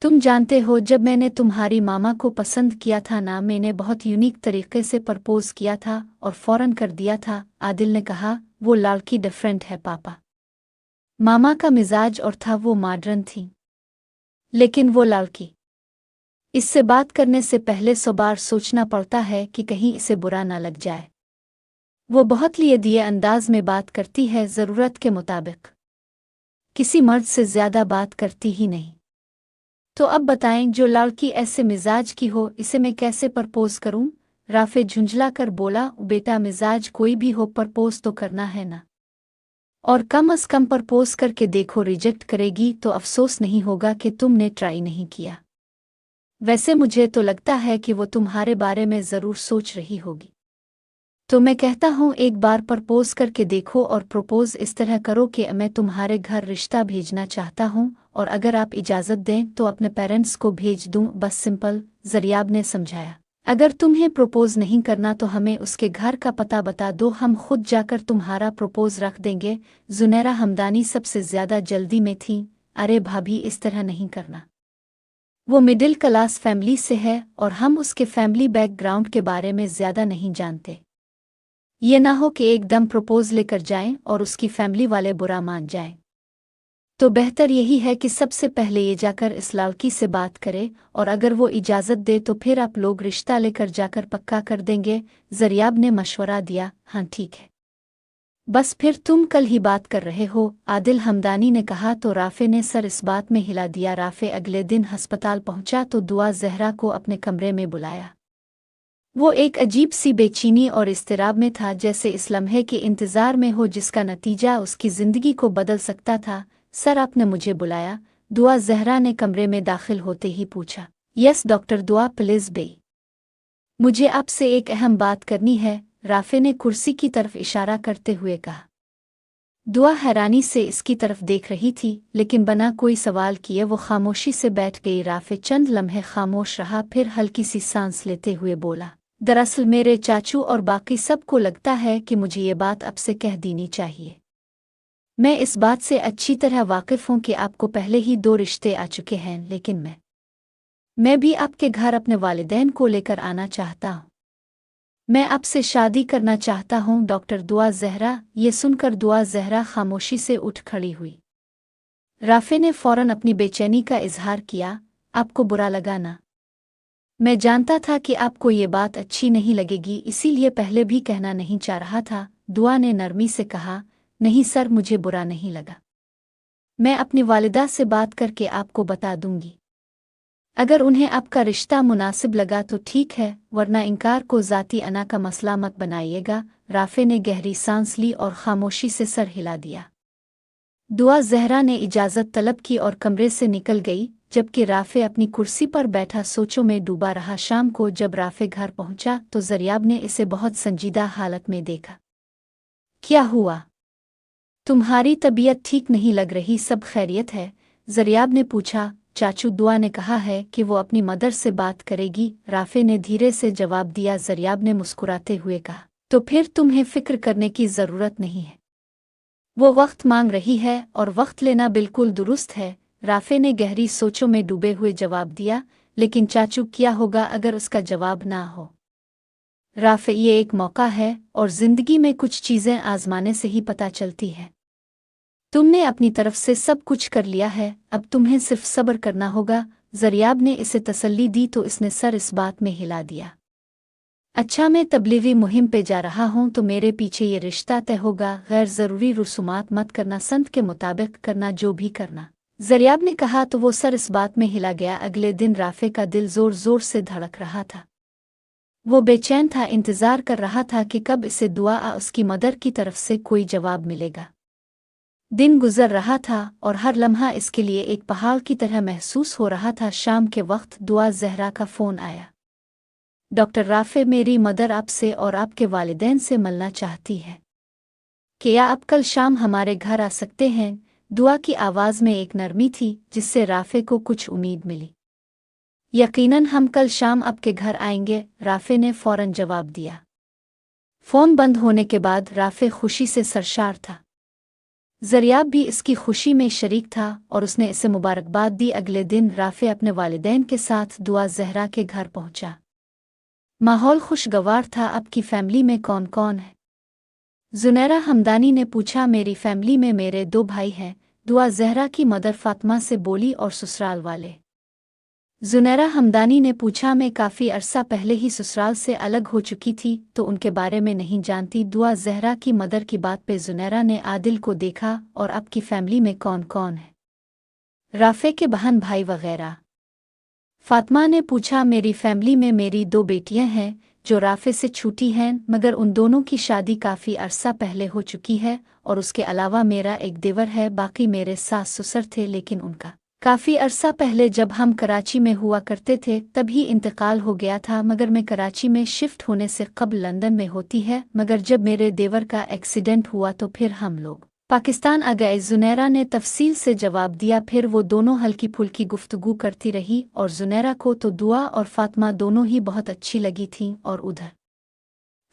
तुम जानते हो जब मैंने तुम्हारी मामा को पसंद किया था ना, मैंने बहुत यूनिक तरीके से प्रपोज किया था और फौरन कर दिया था। आदिल ने कहा, वो लड़की डिफरेंट है पापा। मामा का मिजाज और था, वो मॉडर्न थी, लेकिन वो लड़की, इससे बात करने से पहले 100 बार सोचना पड़ता है कि कहीं इसे बुरा ना लग जाए। वो बहुत लिए दिए अंदाज में बात करती है, ज़रूरत के मुताबिक, किसी मर्द से ज़्यादा बात करती ही नहीं। तो अब बताएं, जो लड़की ऐसे मिजाज की हो, इसे मैं कैसे प्रपोज करूं? राफे झुंझला कर बोला, बेटा मिजाज कोई भी हो, प्रपोज तो करना है ना, और कम अज कम प्रपोज करके देखो, रिजेक्ट करेगी तो अफसोस नहीं होगा कि तुमने ट्राई नहीं किया। वैसे मुझे तो लगता है कि वो तुम्हारे बारे में ज़रूर सोच रही होगी। तो मैं कहता हूँ एक बार प्रपोज करके देखो, और प्रपोज इस तरह करो कि मैं तुम्हारे घर रिश्ता भेजना चाहता हूँ, और अगर आप इजाज़त दें तो अपने पेरेंट्स को भेज दूँ, बस सिंपल। ज़रियाब ने समझाया, अगर तुम्हें प्रपोज नहीं करना तो हमें उसके घर का पता बता दो, हम खुद जाकर तुम्हारा प्रपोज रख देंगे। जुनैरा हमदानी सबसे ज़्यादा जल्दी में थी। अरे भाभी, इस तरह नहीं करना, वो मिडिल क्लास फैमिली से है और हम उसके फैमिली बैकग्राउंड के बारे में ज़्यादा नहीं जानते। ये ना हो कि एकदम प्रपोज लेकर जाएं और उसकी फैमिली वाले बुरा मान जाएं। तो बेहतर यही है कि सबसे पहले ये जाकर इस लड़की से बात करे, और अगर वो इजाज़त दे तो फिर आप लोग रिश्ता लेकर जाकर पक्का कर देंगे। ज़रियाब ने मशवरा दिया, हाँ ठीक है, बस फिर तुम कल ही बात कर रहे हो, आदिल हमदानी ने कहा। तो राफे ने सर इस बात में हिला दिया। राफे अगले दिन अस्पताल पहुंचा तो दुआ ज़हरा को अपने कमरे में बुलाया। वो एक अजीब सी बेचैनी और इज़्तिराब में था, जैसे इस लम्हे के इंतज़ार में हो जिसका नतीजा उसकी ज़िंदगी को बदल सकता था। सर, आपने मुझे बुलाया? दुआ ज़हरा ने कमरे में दाखिल होते ही पूछा। यस डॉक्टर दुआ, प्लीज़ बे, मुझे आपसे एक अहम बात करनी है, राफे ने कुर्सी की तरफ इशारा करते हुए कहा। दुआ हैरानी से इसकी तरफ देख रही थी, लेकिन बिना कोई सवाल किए वो खामोशी से बैठ गई। राफे चंद लम्हे खामोश रहा, फिर हल्की सी सांस लेते हुए बोला, दरअसल मेरे चाचू और बाकी सबको लगता है कि मुझे ये बात आपसे कह देनी चाहिए। मैं इस बात से अच्छी तरह वाकिफ़ हूँ कि आपको पहले ही 2 रिश्ते आ चुके हैं, लेकिन मैं भी आपके घर अपने वालिदैन को लेकर आना चाहता हूँ। मैं आपसे शादी करना चाहता हूँ। डॉक्टर दुआ ज़हरा। ये सुनकर दुआ ज़हरा खामोशी से उठ खड़ी हुई। राफे ने फौरन अपनी बेचैनी का इजहार किया, आपको बुरा लगा ना? मैं जानता था कि आपको ये बात अच्छी नहीं लगेगी, इसीलिए पहले भी कहना नहीं चाह रहा था। दुआ ने नरमी से कहा, नहीं सर, मुझे बुरा नहीं लगा। मैं अपनी वालिदा से बात करके आपको बता दूंगी। अगर उन्हें आपका रिश्ता मुनासिब लगा तो ठीक है, वरना इनकार को ज़ाती अना का मसला मत बनाइएगा। राफे ने गहरी सांस ली और खामोशी से सर हिला दिया। दुआ ज़हरा ने इजाज़त तलब की और कमरे से निकल गई, जबकि राफे अपनी कुर्सी पर बैठा सोचों में डूबा रहा। शाम को जब राफे घर पहुंचा तो ज़रियाब ने इसे बहुत संजीदा हालत में देखा। क्या हुआ? तुम्हारी तबीयत ठीक नहीं लग रही, सब खैरियत है? ज़रियाब ने पूछा। चाचू, दुआ ने कहा है कि वो अपनी मदर से बात करेगी, राफे ने धीरे से जवाब दिया। ज़रियाब ने मुस्कुराते हुए कहा, तो फिर तुम्हें फ़िक्र करने की ज़रूरत नहीं है, वो वक्त मांग रही है और वक्त लेना बिल्कुल दुरुस्त है। राफे ने गहरी सोचों में डूबे हुए जवाब दिया। लेकिन चाचू, क्या होगा अगर उसका जवाब ना हो? राफे, ये एक मौका है और ज़िंदगी में कुछ चीज़ें आजमाने से ही पता चलती है। तुमने अपनी तरफ से सब कुछ कर लिया है, अब तुम्हें सिर्फ सब्र करना होगा। ज़रियाब ने इसे तसल्ली दी तो इसने सर इस बात में हिला दिया। अच्छा, मैं तबलीगी मुहिम पे जा रहा हूँ तो मेरे पीछे ये रिश्ता तय होगा। गैर ज़रूरी रसूमात मत करना, संत के मुताबिक करना, जो भी करना। ज़रियाब ने कहा तो वो सर इस बात में हिला गया। अगले दिन राफे का दिल ज़ोर ज़ोर से धड़क रहा था। वो बेचैन था, इंतज़ार कर रहा था कि कब इसे दुआ उसकी मदर की तरफ से कोई जवाब मिलेगा। दिन गुजर रहा था और हर लम्हा इसके लिए एक पहाड़ की तरह महसूस हो रहा था। शाम के वक्त दुआ ज़हरा का फ़ोन आया। डॉक्टर राफे, मेरी मदर आपसे और आपके वालिदैन से मिलना चाहती है। क्या आप कल शाम हमारे घर आ सकते हैं? दुआ की आवाज़ में एक नरमी थी जिससे राफे को कुछ उम्मीद मिली। यकीनन, हम कल शाम आपके घर आएंगे, राफे ने फौरन जवाब दिया। फ़ोन बंद होने के बाद राफे खुशी से सरशार था। ज़रियाब भी इसकी खुशी में शरीक था और उसने इसे मुबारकबाद दी। अगले दिन राफ़े अपने वालिदैन के साथ दुआ ज़हरा के घर पहुंचा। माहौल खुशगवार था। अब की फैमिली में कौन कौन है? ज़ुनैरा हमदानी ने पूछा। मेरी फैमिली में मेरे 2 भाई हैं, दुआ ज़हरा की मदर फातिमा से बोली, और ससुराल वाले? ज़ुनैरा हमदानी ने पूछा। मैं काफ़ी अरसा पहले ही ससुराल से अलग हो चुकी थी, तो उनके बारे में नहीं जानती। दुआ ज़हरा की मदर की बात पे ज़ुनैरा ने आदिल को देखा। और अब की फैमिली में कौन कौन है? राफ़े के बहन भाई वगैरह? फातिमा ने पूछा। मेरी फैमिली में मेरी 2 बेटियां हैं जो राफ़े से छूटी हैं, मगर उन दोनों की शादी काफ़ी अरसा पहले हो चुकी है, और उसके अलावा मेरा एक देवर है। बाकी मेरे सास ससुर थे, लेकिन उनका काफ़ी अरसा पहले जब हम कराची में हुआ करते थे तभी इंतकाल हो गया था, मगर मैं कराची में शिफ्ट होने से कबल लंदन में होती है। मगर जब मेरे देवर का एक्सीडेंट हुआ तो फिर हम लोग पाकिस्तान आ गए। ज़ुनैरा ने तफसील से जवाब दिया। फिर वो दोनों हल्की फुल्की गुफ्तगू करती रही, और ज़ुनैरा को तो दुआ और फातिमा दोनों ही बहुत अच्छी लगी थीं। और उधर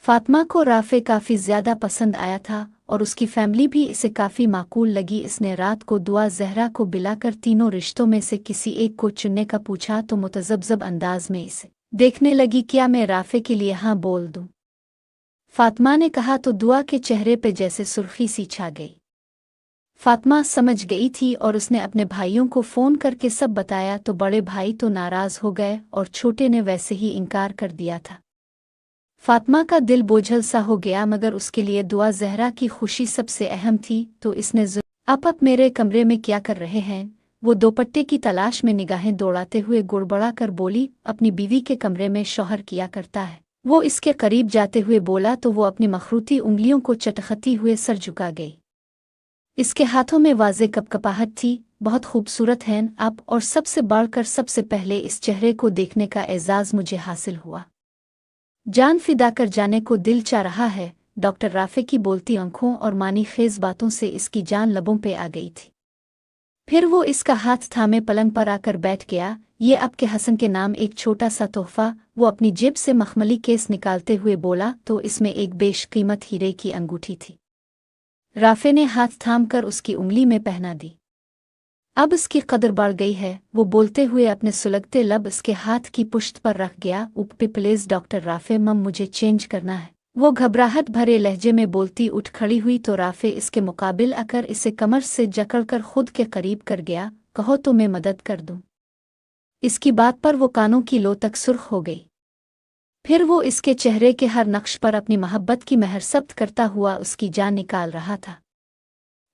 फातिमा को राफ़े काफ़ी ज़्यादा पसंद आया था, और उसकी फैमिली भी इसे काफ़ी माकूल लगी। इसने रात को दुआ ज़हरा को बिलाकर तीनों रिश्तों में से किसी एक को चुनने का पूछा, तो मुतज़ब्ज़ब अंदाज में इसे देखने लगी। क्या मैं राफ़े के लिए हाँ बोल दूँ? फातिमा ने कहा तो दुआ के चेहरे पे जैसे सुर्खी सी छा गई। फातिमा समझ गई थी और उसने अपने भाइयों को फ़ोन करके सब बताया, तो बड़े भाई तो नाराज़ हो गए और छोटे ने वैसे ही इनकार कर दिया था। फातिमा का दिल बोझल सा हो गया, मगर उसके लिए दुआ ज़हरा की खुशी सबसे अहम थी। तो इसने आप मेरे कमरे में क्या कर रहे हैं? वो दोपट्टे की तलाश में निगाहें दौड़ाते हुए गुड़बड़ा कर बोली। अपनी बीवी के कमरे में शौहर किया करता है। वो इसके करीब जाते हुए बोला तो वो अपनी मखरूती उंगलियों को चटखती हुए सर झुका गई। इसके हाथों में वाज़े कपकपाहट थी। बहुत खूबसूरत हैं आप, और सबसे बढ़कर सबसे पहले इस चेहरे को देखने का एजाज़ मुझे हासिल हुआ। जान फिदा कर जाने को दिल चाह रहा है। डॉक्टर राफ़े की बोलती आंखों और मानी खेज बातों से इसकी जान लबों पे आ गई थी। फिर वो इसका हाथ थामे पलंग पर आकर बैठ गया। ये आपके हसन के नाम एक छोटा सा तोहफा। वो अपनी जेब से मखमली केस निकालते हुए बोला, तो इसमें एक बेशकीमत हीरे की अंगूठी थी। राफ़े ने हाथ थाम कर उसकी उंगली में पहना दी। अब इसकी कदर बढ़ गई है। वो बोलते हुए अपने सुलगते लब इसके हाथ की पुश्त पर रख गया। ऊपर प्लीज डॉक्टर राफ़े, मुझे चेंज करना है। वो घबराहट भरे लहजे में बोलती उठ खड़ी हुई, तो राफ़े इसके मुकाबिल आकर इसे कमर से जकड़कर खुद के करीब कर गया। कहो तो मैं मदद कर दूं? इसकी बात पर वो कानों की लो तक सुर्ख हो गई। फिर वो इसके चेहरे के हर नक्श पर अपनी मोहब्बत की मेहर सब्त करता हुआ उसकी जान निकाल रहा था।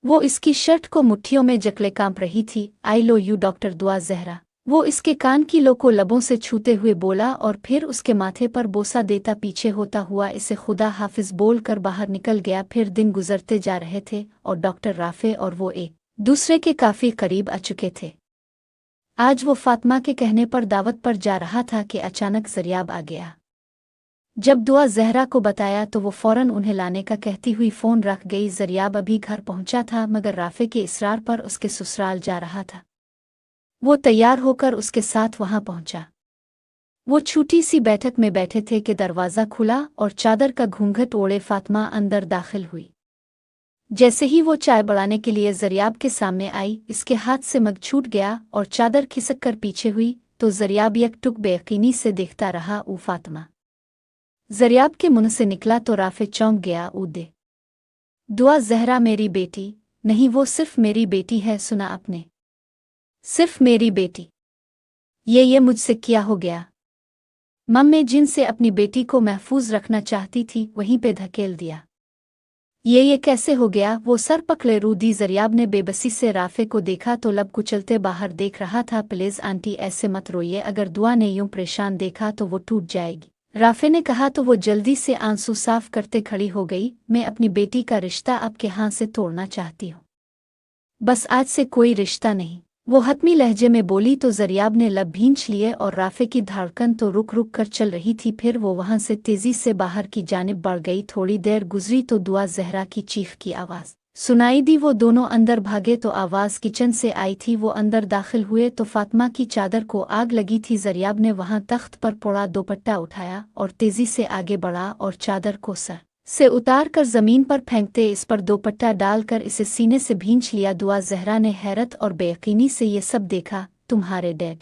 वो इसकी शर्ट को मुट्ठियों में जकड़े कांप रही थी। आई लो यू डॉक्टर दुआ ज़हरा। वो इसके कान की लो को लबों से छूते हुए बोला, और फिर उसके माथे पर बोसा देता पीछे होता हुआ इसे खुदा हाफिज बोल कर बाहर निकल गया। फिर दिन गुजरते जा रहे थे और डॉक्टर राफ़े और वो एक दूसरे के काफ़ी करीब आ चुके थे। आज वो फातिमा के कहने पर दावत पर जा रहा था कि अचानक ज़रियाब आ गया। जब दुआ ज़हरा को बताया तो वो फ़ौरन उन्हें लाने का कहती हुई फ़ोन रख गई। ज़रियाब अभी घर पहुंचा था, मगर राफ़े के इसरार पर उसके ससुराल जा रहा था। वो तैयार होकर उसके साथ वहां पहुंचा। वो छोटी सी बैठक में बैठे थे कि दरवाज़ा खुला और चादर का घूंघट ओढ़े फातिमा अंदर दाखिल हुई। जैसे ही वो चाय बढ़ाने के लिए ज़रियाब के सामने आई, इसके हाथ से मग छूट गया और चादर खिसक कर पीछे हुई। तो ज़रियाब यकटुक बेयकीनी से देखता रहा। ऊ फातिमा। ज़रियाब के मुंह से निकला तो राफ़े चौंक गया। दे दुआ ज़हरा मेरी बेटी? नहीं, वो सिर्फ मेरी बेटी है। सुना आपने? सिर्फ मेरी बेटी? ये मुझसे क्या हो गया? मैं जिनसे अपनी बेटी को महफूज रखना चाहती थी वहीं पे धकेल दिया। ये कैसे हो गया? वो सर पकड़े रूदी। ज़रियाब ने बेबसी से राफ़े को देखा तो लब कुचलते बाहर देख रहा था। प्लीज़ आंटी ऐसे मत रोइए, अगर दुआ ने यूं परेशान देखा तो वो टूट जाएगी। राफ़े ने कहा तो वो जल्दी से आंसू साफ करते खड़ी हो गई। मैं अपनी बेटी का रिश्ता आपके हाथ से तोड़ना चाहती हूँ। बस आज से कोई रिश्ता नहीं, वो हतमी लहजे में बोली। तो ज़रियाब ने लब भींच लिए और राफ़े की धड़कन तो रुक रुक कर चल रही थी। फिर वो वहां से तेजी से बाहर की जानिब बढ़ गई। थोड़ी देर गुजरी तो दुआ ज़हरा की चीख की आवाज़ सुनाई दी। वो दोनों अंदर भागे तो आवाज़ किचन से आई थी। वो अंदर दाखिल हुए तो फातिमा की चादर को आग लगी थी। ज़रियाब ने वहां तख्त पर पड़ा दोपट्टा उठाया और तेजी से आगे बढ़ा और चादर को सर से उतार कर जमीन पर फेंकते इस पर दोपट्टा डालकर इसे सीने से भींच लिया। दुआ जहरा ने हैरत और बेयकीनी से ये सब देखा। तुम्हारे डैड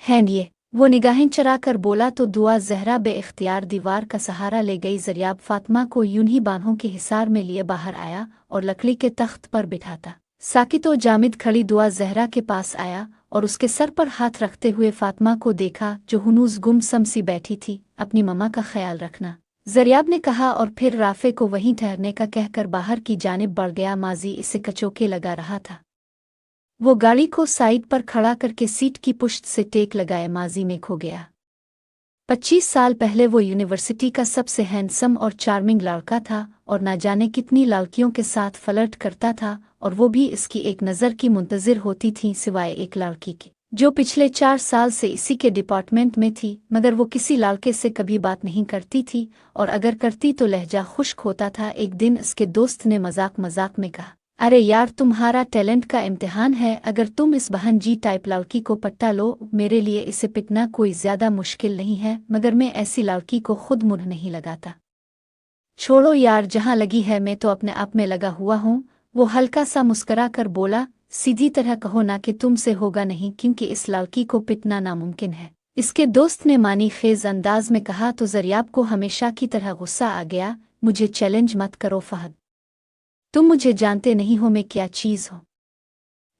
हैं ये? वो निगाहें चरा कर बोला तो दुआ जहरा बेइख्तियार दीवार का सहारा ले गई। जरियाब फातिमा को यूं ही बाहों के हिसार में लिए बाहर आया और लकड़ी के तख्त पर बिठाता। साकित व जामिद खड़ी दुआ जहरा के पास आया और उसके सर पर हाथ रखते हुए फातिमा को देखा जो हुनूस गुमसम सी बैठी थी। अपनी मम्मा का ख्याल रखना, जरियाब ने कहा और फिर राफे को वहीं ठहरने का कहकर बाहर की जानिब बढ़ गया। माजी इसे कचोके लगा रहा था। वो गाड़ी को साइड पर खड़ा करके सीट की पुश्त से टेक लगाए माजी में खो गया। 25 साल पहले वो यूनिवर्सिटी का सबसे हैंडसम और चार्मिंग लड़का था और ना जाने कितनी लड़कियों के साथ फ्लर्ट करता था और वो भी इसकी एक नज़र की मुंतज़िर होती थी, सिवाय एक लड़की के जो पिछले 4 साल से इसी के डिपार्टमेंट में थी। मगर वो किसी लड़के से कभी बात नहीं करती थी और अगर करती तो लहजा खुश्क होता था। एक दिन इसके दोस्त ने मजाक मजाक में कहा, अरे यार, तुम्हारा टैलेंट का इम्तिहान है। अगर तुम इस बहन जी टाइप लड़की को पट्टा लो, मेरे लिए इसे पिटना कोई ज़्यादा मुश्किल नहीं है, मगर मैं ऐसी लड़की को खुद मुंह नहीं लगाता। छोड़ो यार, जहाँ लगी है मैं तो अपने आप में लगा हुआ हूँ। वो हल्का सा मुस्करा कर बोला, सीधी तरह कहो ना कि तुमसे होगा नहीं, क्योंकि इस लड़की को पिटना नामुमकिन है। इसके दोस्त ने मानी खेज अंदाज में कहा तो जरियाब को हमेशा की तरह गुस्सा आ गया। मुझे चैलेंज मत करो फहद, तुम मुझे जानते नहीं हो मैं क्या चीज़ हूँ।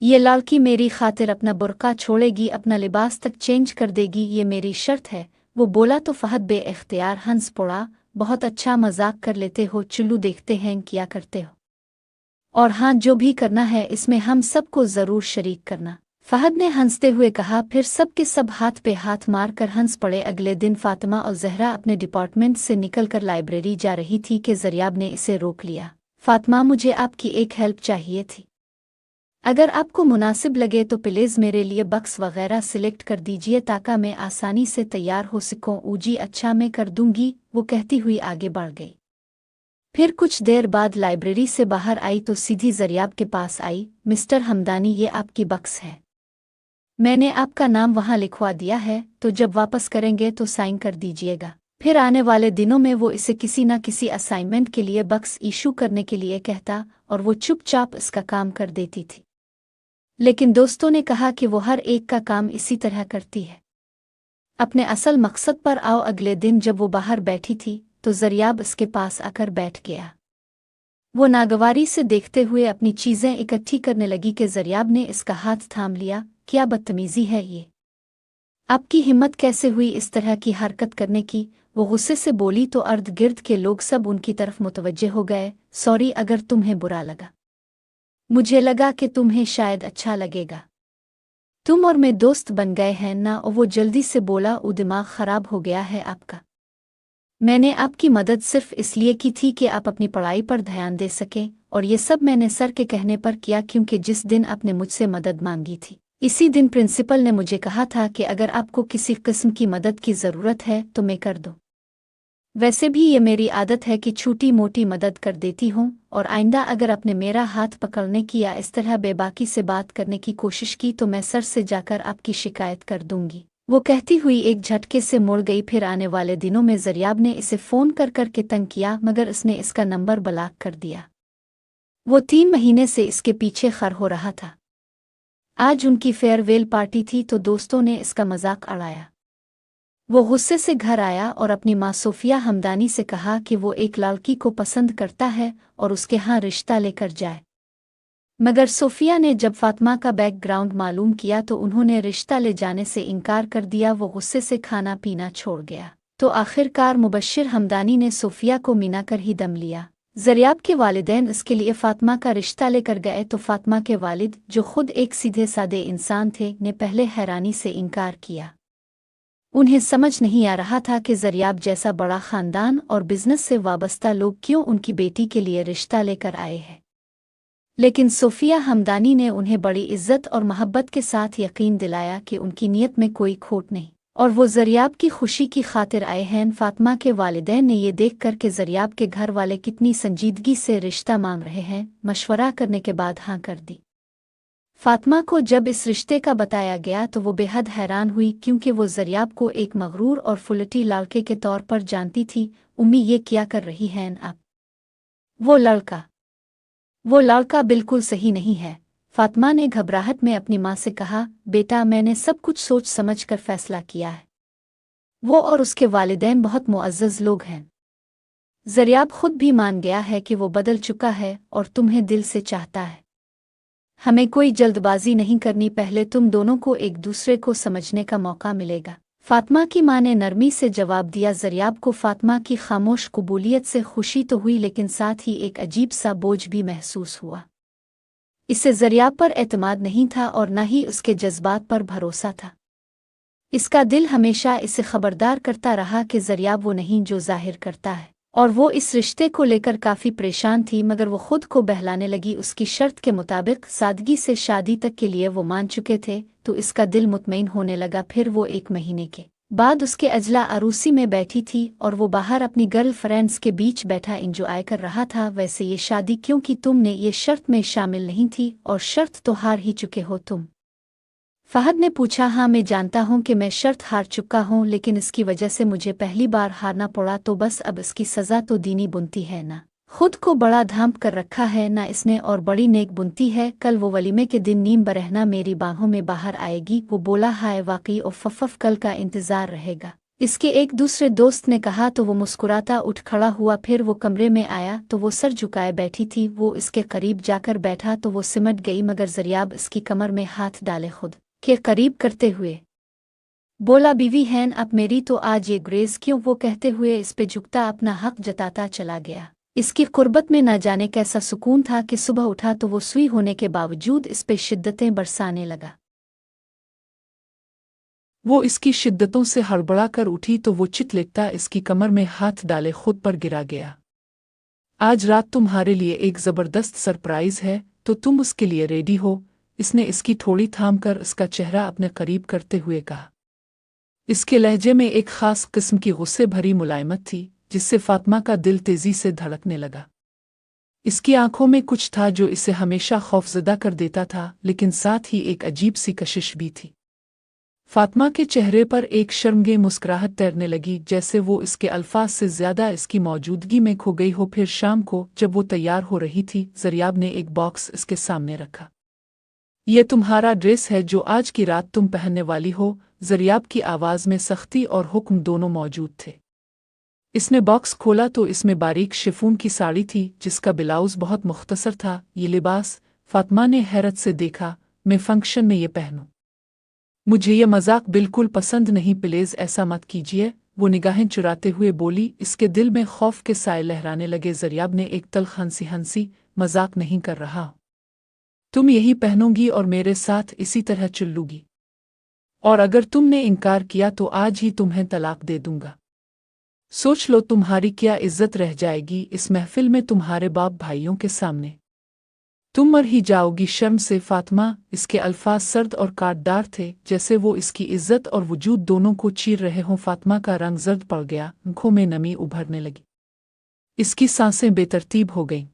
ये लड़की मेरी खातिर अपना बुर्का छोड़ेगी, अपना लिबास तक चेंज कर देगी, ये मेरी शर्त है। वो बोला तो फहद बेइख्तियार हंस पड़ा। बहुत अच्छा मजाक कर लेते हो, चुल्लू देखते हैं क्या करते हो। और हाँ, जो भी करना है इसमें हम सबको ज़रूर शरीक करना, फहद ने हंसते हुए कहा। फिर सब के सब हाथ पे हाथ मार कर हंस पड़े। अगले दिन फातिमा और जहरा अपने डिपार्टमेंट से निकलकर लाइब्रेरी जा रही थी कि जरियाब ने इसे रोक लिया। फातिमा, मुझे आपकी एक हेल्प चाहिए थी। अगर आपको मुनासिब लगे तो प्लीज़ मेरे लिए बक्स वगैरह सिलेक्ट कर दीजिए ताकि मैं आसानी से तैयार हो सकूं। ऊजी, अच्छा मैं कर दूंगी, वो कहती हुई आगे बढ़ गई। फिर कुछ देर बाद लाइब्रेरी से बाहर आई तो सीधी जरियाब के पास आई। मिस्टर हमदानी, ये आपकी बक्स है, मैंने आपका नाम वहाँ लिखवा दिया है, तो जब वापस करेंगे तो साइन कर दीजिएगा। फिर आने वाले दिनों में वो इसे किसी न किसी असाइनमेंट के लिए बक्स इशू करने के लिए कहता और वो चुपचाप इसका काम कर देती थी। लेकिन दोस्तों ने कहा कि वो हर एक का काम इसी तरह करती है। अपने असल मकसद पर आओ। अगले दिन जब वो बाहर बैठी थी तो जरियाब इसके पास आकर बैठ गया। वो नागवारी से देखते हुए अपनी चीज़ें इकट्ठी करने लगी कि जरियाब ने इसका हाथ थाम लिया। क्या बदतमीजी है ये, आपकी हिम्मत कैसे हुई इस तरह की हरकत करने की। वो गुस्से से बोली तो अर्द गिर्द के लोग सब उनकी तरफ मुतवज्जे हो गए। सॉरी अगर तुम्हें बुरा लगा, मुझे लगा कि तुम्हें शायद अच्छा लगेगा। तुम और मैं दोस्त बन गए हैं ना। और वो जल्दी से बोला, वो दिमाग खराब हो गया है आपका। मैंने आपकी मदद सिर्फ इसलिए की थी कि आप अपनी पढ़ाई पर ध्यान दे सकें, और ये सब मैंने सर के कहने पर किया, क्योंकि जिस दिन आपने मुझसे मदद मांगी थी इसी दिन प्रिंसिपल ने मुझे कहा था कि अगर आपको किसी किस्म की मदद की ज़रूरत है तो मैं कर दूं। वैसे भी ये मेरी आदत है कि छोटी मोटी मदद कर देती हूँ, और आइंदा अगर आपने मेरा हाथ पकड़ने की या इस तरह बेबाकी से बात करने की कोशिश की तो मैं सर से जाकर आपकी शिकायत कर दूंगी। वो कहती हुई एक झटके से मुड़ गई। फिर आने वाले दिनों में जरियाब ने इसे फ़ोन कर कर के तंग किया, मगर इसने इसका नंबर ब्लॉक कर दिया। वो 3 महीने से इसके पीछे खर हो रहा था। आज उनकी फेयरवेल पार्टी थी तो दोस्तों ने इसका मजाक उड़ाया। वो गुस्से से घर आया और अपनी माँ सोफिया हमदानी से कहा कि वो एक लड़की को पसंद करता है और उसके यहाँ रिश्ता लेकर जाए। मगर सोफिया ने जब फातिमा का बैकग्राउंड मालूम किया तो उन्होंने रिश्ता ले जाने से इनकार कर दिया। वो गुस्से से खाना पीना छोड़ गया तो आखिरकार मुबश्शिर हमदानी ने सोफिया को मिना कर ही दम लिया। जरियाब के वालिदैन इसके लिए फातिमा का रिश्ता लेकर गए तो फातिमा के वालिद, जो खुद एक सीधे सादे इंसान थे, ने पहले हैरानी से इनकार किया। उन्हें समझ नहीं आ रहा था कि जरियाब जैसा बड़ा खानदान और बिजनेस से वाबस्ता लोग क्यों उनकी बेटी के लिए रिश्ता लेकर आए हैं। लेकिन सोफिया हमदानी ने उन्हें बड़ी इज्जत और मोहब्बत के साथ यकीन दिलाया कि उनकी नीयत में कोई खोट नहीं और वो जरियाब की खुशी की खातिर आए हैं। फातिमा के वालिदैन ने ये देख कर कि जरियाब के घर वाले कितनी संजीदगी से रिश्ता मांग रहे हैं, मशवरा करने के बाद हाँ कर दी। फातिमा को जब इस रिश्ते का बताया गया तो वो बेहद हैरान हुई, क्योंकि वो ज़रियाब को एक मगरूर और फुलटी लड़के के तौर पर जानती थी। उम्मी, ये क्या कर रही हैं आप? वो लड़का वो लड़का बिल्कुल सही नहीं है। फातिमा ने घबराहट में अपनी माँ से कहा, बेटा, मैंने सब कुछ सोच समझ कर फैसला किया है। वो और उसके वालिदैन बहुत मुअज़्ज़ज़ लोग हैं। ज़रियाब खुद भी मान गया है कि वो बदल चुका है और तुम्हें दिल से चाहता है। हमें कोई जल्दबाजी नहीं करनी, पहले तुम दोनों को एक दूसरे को समझने का मौका मिलेगा। फातिमा की माँ ने नरमी से जवाब दिया। ज़रियाब को फातिमा की खामोश कबूलियत से खुशी तो हुई, लेकिन साथ ही एक अजीब सा बोझ भी महसूस हुआ। इसे ज़रियाब पर एतमाद नहीं था और न ही उसके जज्बात पर भरोसा था। इसका दिल हमेशा इसे खबरदार करता रहा कि ज़रियाब वो नहीं जो ज़ाहिर करता है, और वो इस रिश्ते को लेकर काफ़ी परेशान थी। मगर वो खुद को बहलाने लगी। उसकी शर्त के मुताबिक सादगी से शादी तक के लिए वो मान चुके थे, तो इसका दिल मुतमईन होने लगा। फिर वो 1 महीने के बाद उसके अजला अरूसी में बैठी थी और वो बाहर अपनी गर्ल फ्रेंड्स के बीच बैठा इंजॉय कर रहा था। वैसे ये शादी क्योंकि तुमने ये शर्त में शामिल नहीं थी, और शर्त तो हार ही चुके हो तुम। फहद ने पूछा। हाँ, मैं जानता हूँ कि मैं शर्त हार चुका हूँ, लेकिन इसकी वजह से मुझे पहली बार हारना पड़ा, तो बस अब इसकी सज़ा तो दीनी बुनती है ना। खुद को बड़ा धांप कर रखा है ना इसने, और बड़ी नेक बुनती है। कल वो वलीमे के दिन नीम बरहना मेरी बाहों में बाहर आएगी। वो बोला, हाय वाकई, और फफफ कल का इंतज़ार रहेगा। इसके एक दूसरे दोस्त ने कहा तो वो मुस्कुराता उठ खड़ा हुआ। फिर वो कमरे में आया तो वो सर झुकाए बैठी थी। वो इसके करीब जाकर बैठा तो वो सिमट गई, मगर ज़रियाब इसकी कमर में हाथ डाले खुद के करीब करते हुए बोला, बीवी हैन अब मेरी, तो आज ये ग्रेज़ क्यों? वो कहते हुए इस पे झुकता अपना हक जताता चला गया। इसकी कुर्बत में न जाने कैसा सुकून था कि सुबह उठा तो वो सुई होने के बावजूद इस पे शिद्दतें बरसाने लगा। वो इसकी शिद्दतों से हड़बड़ा कर उठी तो वो चित लेटता इसकी कमर में हाथ डाले खुद पर गिरा गया। आज रात तुम्हारे लिए एक ज़बरदस्त सरप्राइज़ है, तो तुम उसके लिए रेडी हो? इसने इसकी थोड़ी थाम कर उसका चेहरा अपने करीब करते हुए कहा। इसके लहजे में एक ख़ास किस्म की गुस्से भरी मुलायमत थी, जिससे फातिमा का दिल तेज़ी से धड़कने लगा। इसकी आंखों में कुछ था जो इसे हमेशा खौफज़दा कर देता था, लेकिन साथ ही एक अजीब सी कशिश भी थी। फातिमा के चेहरे पर एक शर्मगे मुस्कुराहट तैरने लगी, जैसे वो इसके अल्फाज से ज़्यादा इसकी मौजूदगी में खो गई हो। फिर शाम को जब वो तैयार हो रही थी, ज़रियाब ने एक बॉक्स इसके सामने रखा। ये तुम्हारा ड्रेस है जो आज की रात तुम पहनने वाली हो। ज़रियाब की आवाज़ में सख्ती और हुक्म दोनों मौजूद थे। इसने बॉक्स खोला तो इसमें बारीक शिफॉन की साड़ी थी, जिसका ब्लाउज़ बहुत मुख्तसर था। ये लिबास, फातिमा ने हैरत से देखा, मैं फंक्शन में ये पहनूं? मुझे ये मजाक बिल्कुल पसंद नहीं, प्लीज़ ऐसा मत कीजिए। वो निगाहें चुराते हुए बोली। इसके दिल में खौफ के साए लहराने लगे। ज़रियाब ने एक तल्ख हंसी मजाक नहीं कर रहा। तुम यही पहनोगी और मेरे साथ इसी तरह चुल्लूगी, और अगर तुमने इनकार किया तो आज ही तुम्हें तलाक दे दूंगा। सोच लो तुम्हारी क्या इज्जत रह जाएगी इस महफिल में, तुम्हारे बाप भाइयों के सामने। तुम मर ही जाओगी शर्म से। फातिमा, इसके अल्फाज सर्द और काटदार थे, जैसे वो इसकी इज्जत और वजूद दोनों को चीर रहे हों। फातिमा का रंग जर्द पड़ गया, आंखों में नमी उभरने लगी, इसकी सांसें बेतरतीब हो गईं।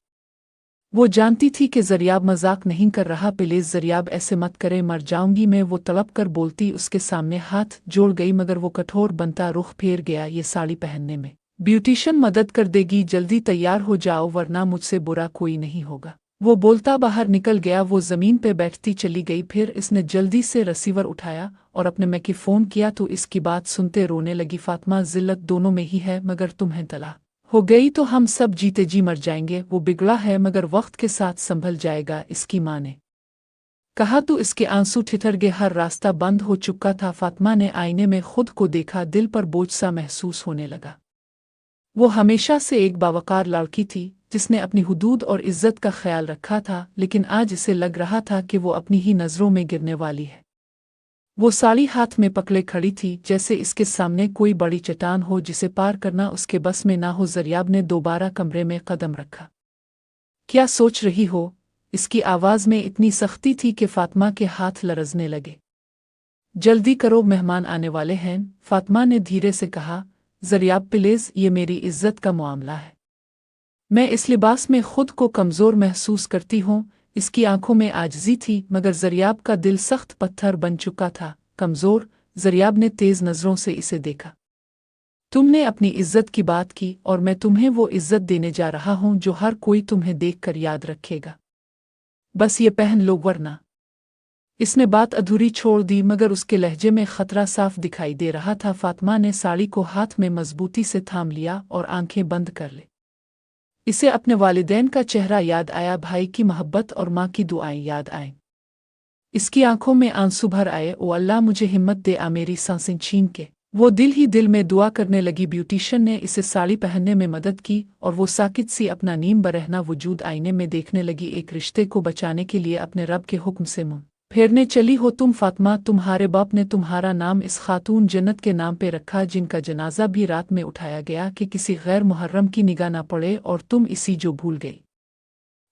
वो जानती थी कि ज़रियाब मजाक नहीं कर रहा। प्लीज़ ज़रियाब, ऐसे मत करे, मर जाऊंगी मैं, वो तड़प कर बोलती। उसके सामने हाथ जोड़ गई, मगर वो कठोर बनता रुख फेर गया। ये साड़ी पहनने में ब्यूटिशियन मदद कर देगी, जल्दी तैयार हो जाओ वरना मुझसे बुरा कोई नहीं होगा। वो बोलता बाहर निकल गया। वो ज़मीन पे बैठती चली गई। फिर इसने जल्दी से रिसीवर उठाया और अपने मैक की फ़ोन किया तो इसकी बात सुनते रोने लगी। फातिमा, ज़िल्लत दोनों में ही है, मगर तुम्हें तलाक हो गई तो हम सब जीते जी मर जाएंगे। वो बिगड़ा है मगर वक्त के साथ संभल जाएगा, इसकी माँ ने कहा। तो इसके आंसू ठिठर गए, हर रास्ता बंद हो चुका था। फातिमा ने आईने में खुद को देखा, दिल पर बोझ सा महसूस होने लगा। वो हमेशा से एक बावकार लड़की थी, जिसने अपनी हुदूद और इज्जत का ख्याल रखा था, लेकिन आज इसे लग रहा था कि वो अपनी ही नज़रों में गिरने वाली है। वो साड़ी हाथ में पकड़े खड़ी थी, जैसे इसके सामने कोई बड़ी चट्टान हो जिसे पार करना उसके बस में ना हो। ज़रियाब ने दोबारा कमरे में कदम रखा। क्या सोच रही हो? इसकी आवाज़ में इतनी सख्ती थी कि फातिमा के हाथ लरजने लगे। जल्दी करो, मेहमान आने वाले हैं, फातिमा ने धीरे से कहा। ज़रियाब, प्लीज़, ये मेरी इज्जत का मामला है। मैं इस लिबास में खुद को कमज़ोर महसूस करती हूँ। इसकी आंखों में आजिज़ी थी, मगर ज़रियाब का दिल सख्त पत्थर बन चुका था, कमज़ोर। ज़रियाब ने तेज़ नज़रों से इसे देखा। तुमने अपनी इज़्ज़त की बात की और मैं तुम्हें वो इज़्ज़त देने जा रहा हूँ जो हर कोई तुम्हें देखकर याद रखेगा। बस ये पहन लो वरना। इसने बात अधूरी छोड़ दी, मगर उसके लहजे में खतरा साफ दिखाई दे रहा था। फातिमा ने साड़ी को हाथ में मजबूती से थाम लिया और आंखें बंद कर ली। इसे अपने वालिदैन का चेहरा याद आया, भाई की मोहब्बत और माँ की दुआएं याद आईं। इसकी आंखों में आंसू भर आए। ओ अल्लाह, मुझे हिम्मत दे आ मेरी सांसें छीन के। वो दिल ही दिल में दुआ करने लगी। ब्यूटिशियन ने इसे साड़ी पहनने में मदद की और वो साकित सी अपना नीम बरहना वजूद आईने में देखने लगी। एक रिश्ते को बचाने के लिए अपने रब के हुक्म से मुंह फेरने चली हो तुम फातिमा। तुम्हारे बाप ने तुम्हारा नाम इस खातून जन्नत के नाम पे रखा जिनका जनाजा भी रात में उठाया गया कि किसी गैर मुहर्रम की निगाह ना पड़े, और तुम इसी जो भूल गई।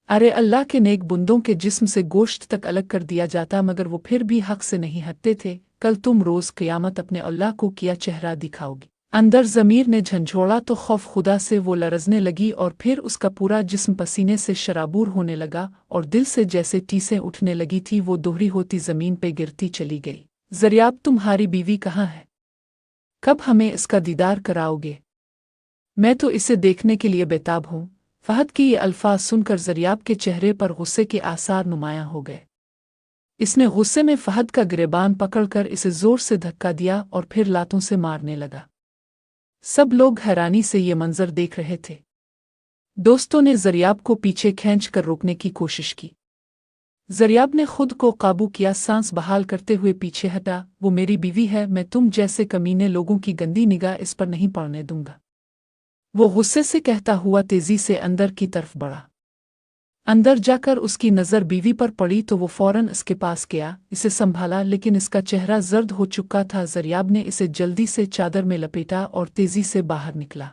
अरे अल्लाह के नेक बुंदों के जिस्म से गोश्त तक अलग कर दिया जाता, मगर वो फिर भी हक से नहीं हटते थे। कल तुम रोज़ क़यामत अपने अल्लाह को किया चेहरा दिखाओगी। अंदर ज़मीर ने झंझोड़ा तो खौफ खुदा से वो लरज़ने लगी और फिर उसका पूरा जिस्म पसीने से शराबूर होने लगा और दिल से जैसे टीसें उठने लगी थी। वो दोहरी होती ज़मीन पे गिरती चली गई। ज़रियाब, तुम्हारी बीवी कहाँ है? कब हमें इसका दीदार कराओगे? मैं तो इसे देखने के लिए बेताब हूँ। फहद के ये अल्फाज सुनकर ज़रियाब के चेहरे पर गुस्से के आसार नुमायां हो गए। इसने गुस्से में फहद का गिरेबान पकड़कर इसे जोर से धक्का दिया और फिर लातों से मारने लगा। सब लोग हैरानी से ये मंजर देख रहे थे। दोस्तों ने ज़रियाब को पीछे खींच कर रोकने की कोशिश की। ज़रियाब ने खुद को काबू किया, सांस बहाल करते हुए पीछे हटा। वो मेरी बीवी है, मैं तुम जैसे कमीने लोगों की गंदी निगाह इस पर नहीं पड़ने दूंगा। वो गुस्से से कहता हुआ तेजी से अंदर की तरफ बढ़ा। अंदर जाकर उसकी नज़र बीवी पर पड़ी तो वो फौरन इसके पास गया, इसे संभाला, लेकिन इसका चेहरा जर्द हो चुका था। ज़रियाब ने इसे जल्दी से चादर में लपेटा और तेजी से बाहर निकला।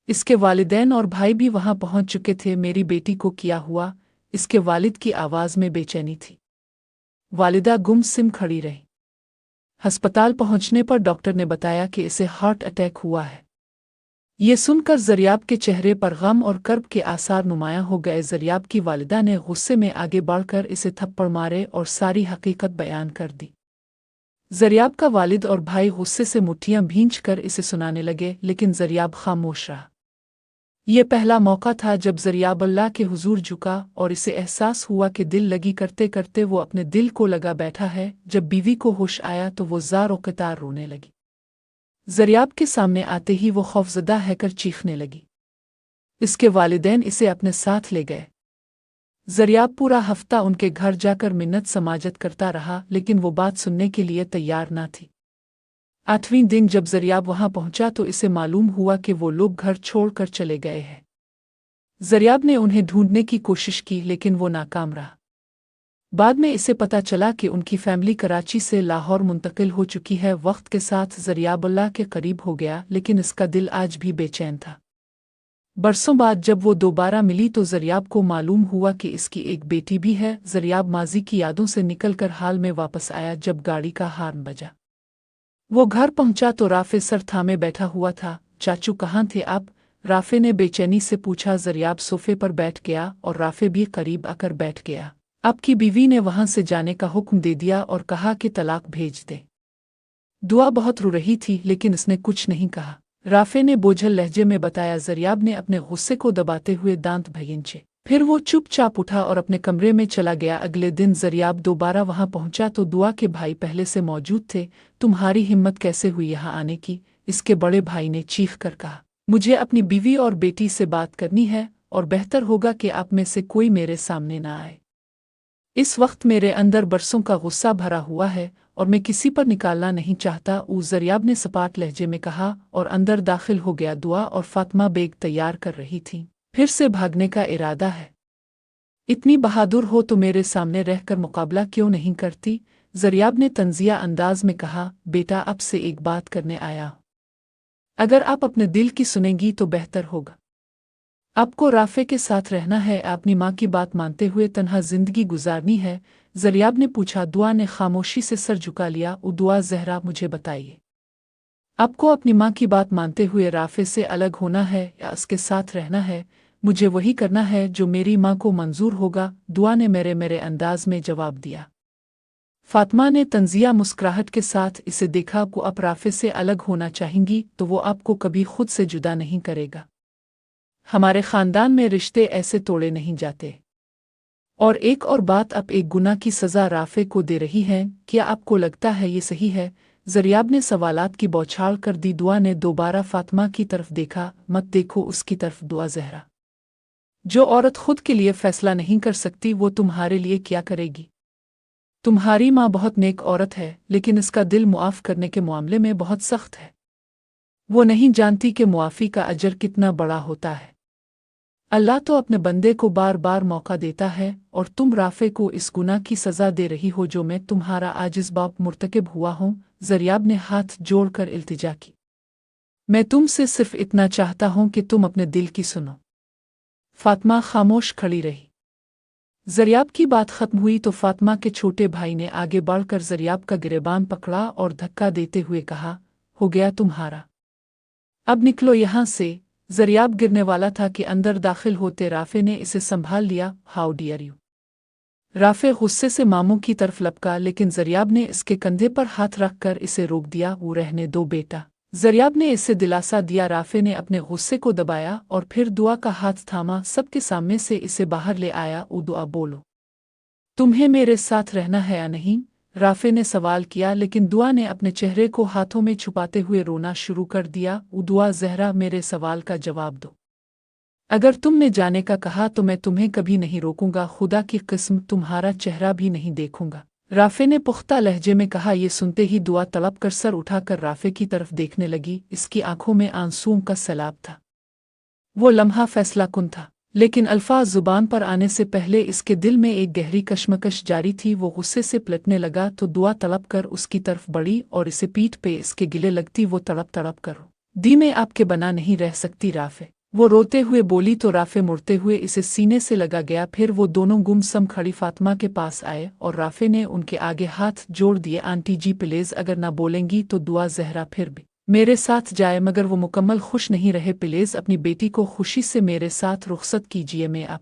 इसके वालिदैन और भाई भी वहां पहुंच चुके थे। मेरी बेटी को क्या हुआ? इसके वालिद की आवाज़ में बेचैनी थी। वालिदा गुमसिम खड़ी रही। अस्पताल पहुंचने पर डॉक्टर ने बताया कि इसे हार्ट अटैक हुआ है। ये सुनकर ज़रियाब के चेहरे पर गम और कर्ब के आसार नुमायां हो गए। ज़रियाब की वालिदा ने गुस्से में आगे बढ़कर इसे थप्पड़ मारे और सारी हकीकत बयान कर दी। ज़रियाब का वालिद और भाई गुस्से से मुट्ठियां भींचकर इसे सुनाने लगे, लेकिन ज़रियाब खामोश रहा। ये पहला मौका था जब ज़रियाब अल्लाह के हुजूर झुका और इसे एहसास हुआ कि दिल लगी करते करते वो अपने दिल को लगा बैठा है। जब बीवी को होश आया तो वो ज़ार और क़तार रोने लगी। ज़रियाब के सामने आते ही वो खौफज़दा हैकर चीखने लगी। इसके वालिदैन इसे अपने साथ ले गए। ज़रियाब पूरा हफ्ता उनके घर जाकर मिन्नत समाजत करता रहा, लेकिन वो बात सुनने के लिए तैयार ना थी। 8वें दिन जब ज़रियाब वहां पहुंचा तो इसे मालूम हुआ कि वो लोग घर छोड़कर चले गए हैं। ज़रियाब ने उन्हें ढूंढने की कोशिश की, लेकिन वो नाकाम रहा। बाद में इसे पता चला कि उनकी फैमिली कराची से लाहौर मुंतकिल हो चुकी है। वक्त के साथ ज़रियाब अल्लाह के करीब हो गया, लेकिन इसका दिल आज भी बेचैन था। बरसों बाद जब वो दोबारा मिली तो ज़रियाब को मालूम हुआ कि इसकी एक बेटी भी है। ज़रियाब माजी की यादों से निकलकर हाल में वापस आया। जब गाड़ी का हॉर्न बजा, वो घर पहुंचा तो राफे सर थामे बैठा हुआ था। चाचू कहाँ थे आप? राफे ने बेचैनी से पूछा। ज़रियाब सोफे पर बैठ गया और राफे भी करीब आकर बैठ गया। आपकी बीवी ने वहां से जाने का हुक्म दे दिया और कहा कि तलाक भेज दे। दुआ बहुत रो रही थी, लेकिन इसने कुछ नहीं कहा। राफे ने बोझल लहजे में बताया। ज़रियाब ने अपने गुस्से को दबाते हुए दांत भयंचे। फिर वो चुपचाप उठा और अपने कमरे में चला गया। अगले दिन ज़रियाब दोबारा वहां पहुंचा तो दुआ के भाई पहले से मौजूद थे। तुम्हारी हिम्मत कैसे हुई यहाँ आने की? इसके बड़े भाई ने चीख कर कहा। मुझे अपनी बीवी और बेटी से बात करनी है और बेहतर होगा कि आप में से कोई मेरे सामने ना आए। इस वक्त मेरे अंदर बरसों का गुस्सा भरा हुआ है और मैं किसी पर निकालना नहीं चाहता। ज़रियाब ने सपाट लहजे में कहा और अंदर दाखिल हो गया। दुआ और फातिमा बेग तैयार कर रही थीं। फिर से भागने का इरादा है? इतनी बहादुर हो तो मेरे सामने रहकर मुकाबला क्यों नहीं करती? ज़रियाब ने तंजिया अंदाज में कहा। बेटा, अब से एक बात करने आया हूं। अगर आप अपने दिल की सुनेंगी तो बेहतर होगा। आपको राफे के साथ रहना है, अपनी माँ की बात मानते हुए तन्हा जिंदगी गुजारनी है। ज़रियाब ने पूछा। दुआ ने खामोशी से सर झुका लिया। दुआ ज़हरा, मुझे बताइए, आपको अपनी माँ की बात मानते हुए राफे से अलग होना है या उसके साथ रहना है? मुझे वही करना है जो मेरी माँ को मंजूर होगा, दुआ ने मेरे अंदाज में जवाब दिया। फातिमा ने तंजिया मुस्कुराहट के साथ इसे देखा को आप राफे से अलग होना चाहेंगी तो वो आपको कभी खुद से जुदा नहीं करेगा। हमारे खानदान में रिश्ते ऐसे तोड़े नहीं जाते। और एक और बात, आप एक गुनाह की सज़ा राफे को दे रही हैं, क्या आपको लगता है ये सही है? ज़रियाब ने सवालात की बौछार कर दी। दुआ ने दोबारा फातिमा की तरफ देखा। मत देखो उसकी तरफ दुआ ज़हरा। जो औरत खुद के लिए फैसला नहीं कर सकती वो तुम्हारे लिए क्या करेगी? तुम्हारी माँ बहुत नेक औरत है, लेकिन इसका दिल मुआफ़ करने के मामले में बहुत सख्त है। वो नहीं जानती कि मुआफ़ी का अजर कितना बड़ा होता है। अल्लाह तो अपने बंदे को बार बार मौका देता है और तुम राफे को इस गुनाह की सज़ा दे रही हो जो मैं तुम्हारा आजिज़ बाप मुर्तकिब हुआ हूँ। ज़रियाब ने हाथ जोड़कर इल्तिजा की। मैं तुमसे सिर्फ इतना चाहता हूँ कि तुम अपने दिल की सुनो। फातिमा खामोश खड़ी रही। ज़रियाब की बात खत्म हुई तो फातिमा के छोटे भाई ने आगे बढ़कर ज़रियाब का गिरेबान पकड़ा और धक्का देते हुए कहा, हो गया तुम्हारा, अब निकलो यहाँ से। ज़रियाब गिरने वाला था कि अंदर दाखिल होते राफे ने इसे संभाल लिया। How dear you. राफे गुस्से से मामू की तरफ लपका, लेकिन ज़रियाब ने इसके कंधे पर हाथ रखकर इसे रोक दिया। वो रहने दो बेटा। ज़रियाब ने इसे दिलासा दिया। राफे ने अपने गुस्से को दबाया और फिर दुआ का हाथ थामा, सबके सामने से इसे बाहर ले आया। दुआ बोलो, तुम्हें मेरे साथ रहना है या नहीं? राफे ने सवाल किया, लेकिन दुआ ने अपने चेहरे को हाथों में छुपाते हुए रोना शुरू कर दिया। दुआ ज़हरा, मेरे सवाल का जवाब दो। अगर तुमने जाने का कहा तो मैं तुम्हें कभी नहीं रोकूंगा। खुदा की कसम, तुम्हारा चेहरा भी नहीं देखूंगा। राफे ने पुख्ता लहजे में कहा। ये सुनते ही दुआ तड़प कर सर उठाकर राफे की तरफ देखने लगी। इसकी आंखों में आंसुओं का सैलाब था। वो लम्हा फैसला कुन था, लेकिन अल्फाज जुबान पर आने से पहले इसके दिल में एक गहरी कश्मकश जारी थी। वो गुस्से से पलटने लगा तो दुआ तड़प कर उसकी तरफ बढ़ी और इसे पीठ पे इसके गिले लगती। वो तड़प कर दी, मैं आपके बना नहीं रह सकती राफे, वो रोते हुए बोली तो राफे मुड़ते हुए इसे सीने से लगा गया। फिर वो दोनों गुमसम खड़ी फातिमा के पास आए और राफे ने उनके आगे हाथ जोड़ दिए। आंटी जी प्लीज, अगर ना बोलेंगी तो दुआ ज़हरा फिर भी मेरे साथ जाए, मगर वो मुकम्मल खुश नहीं रहे। प्लीज अपनी बेटी को खुशी से मेरे साथ रुखसत कीजिए। मैं आप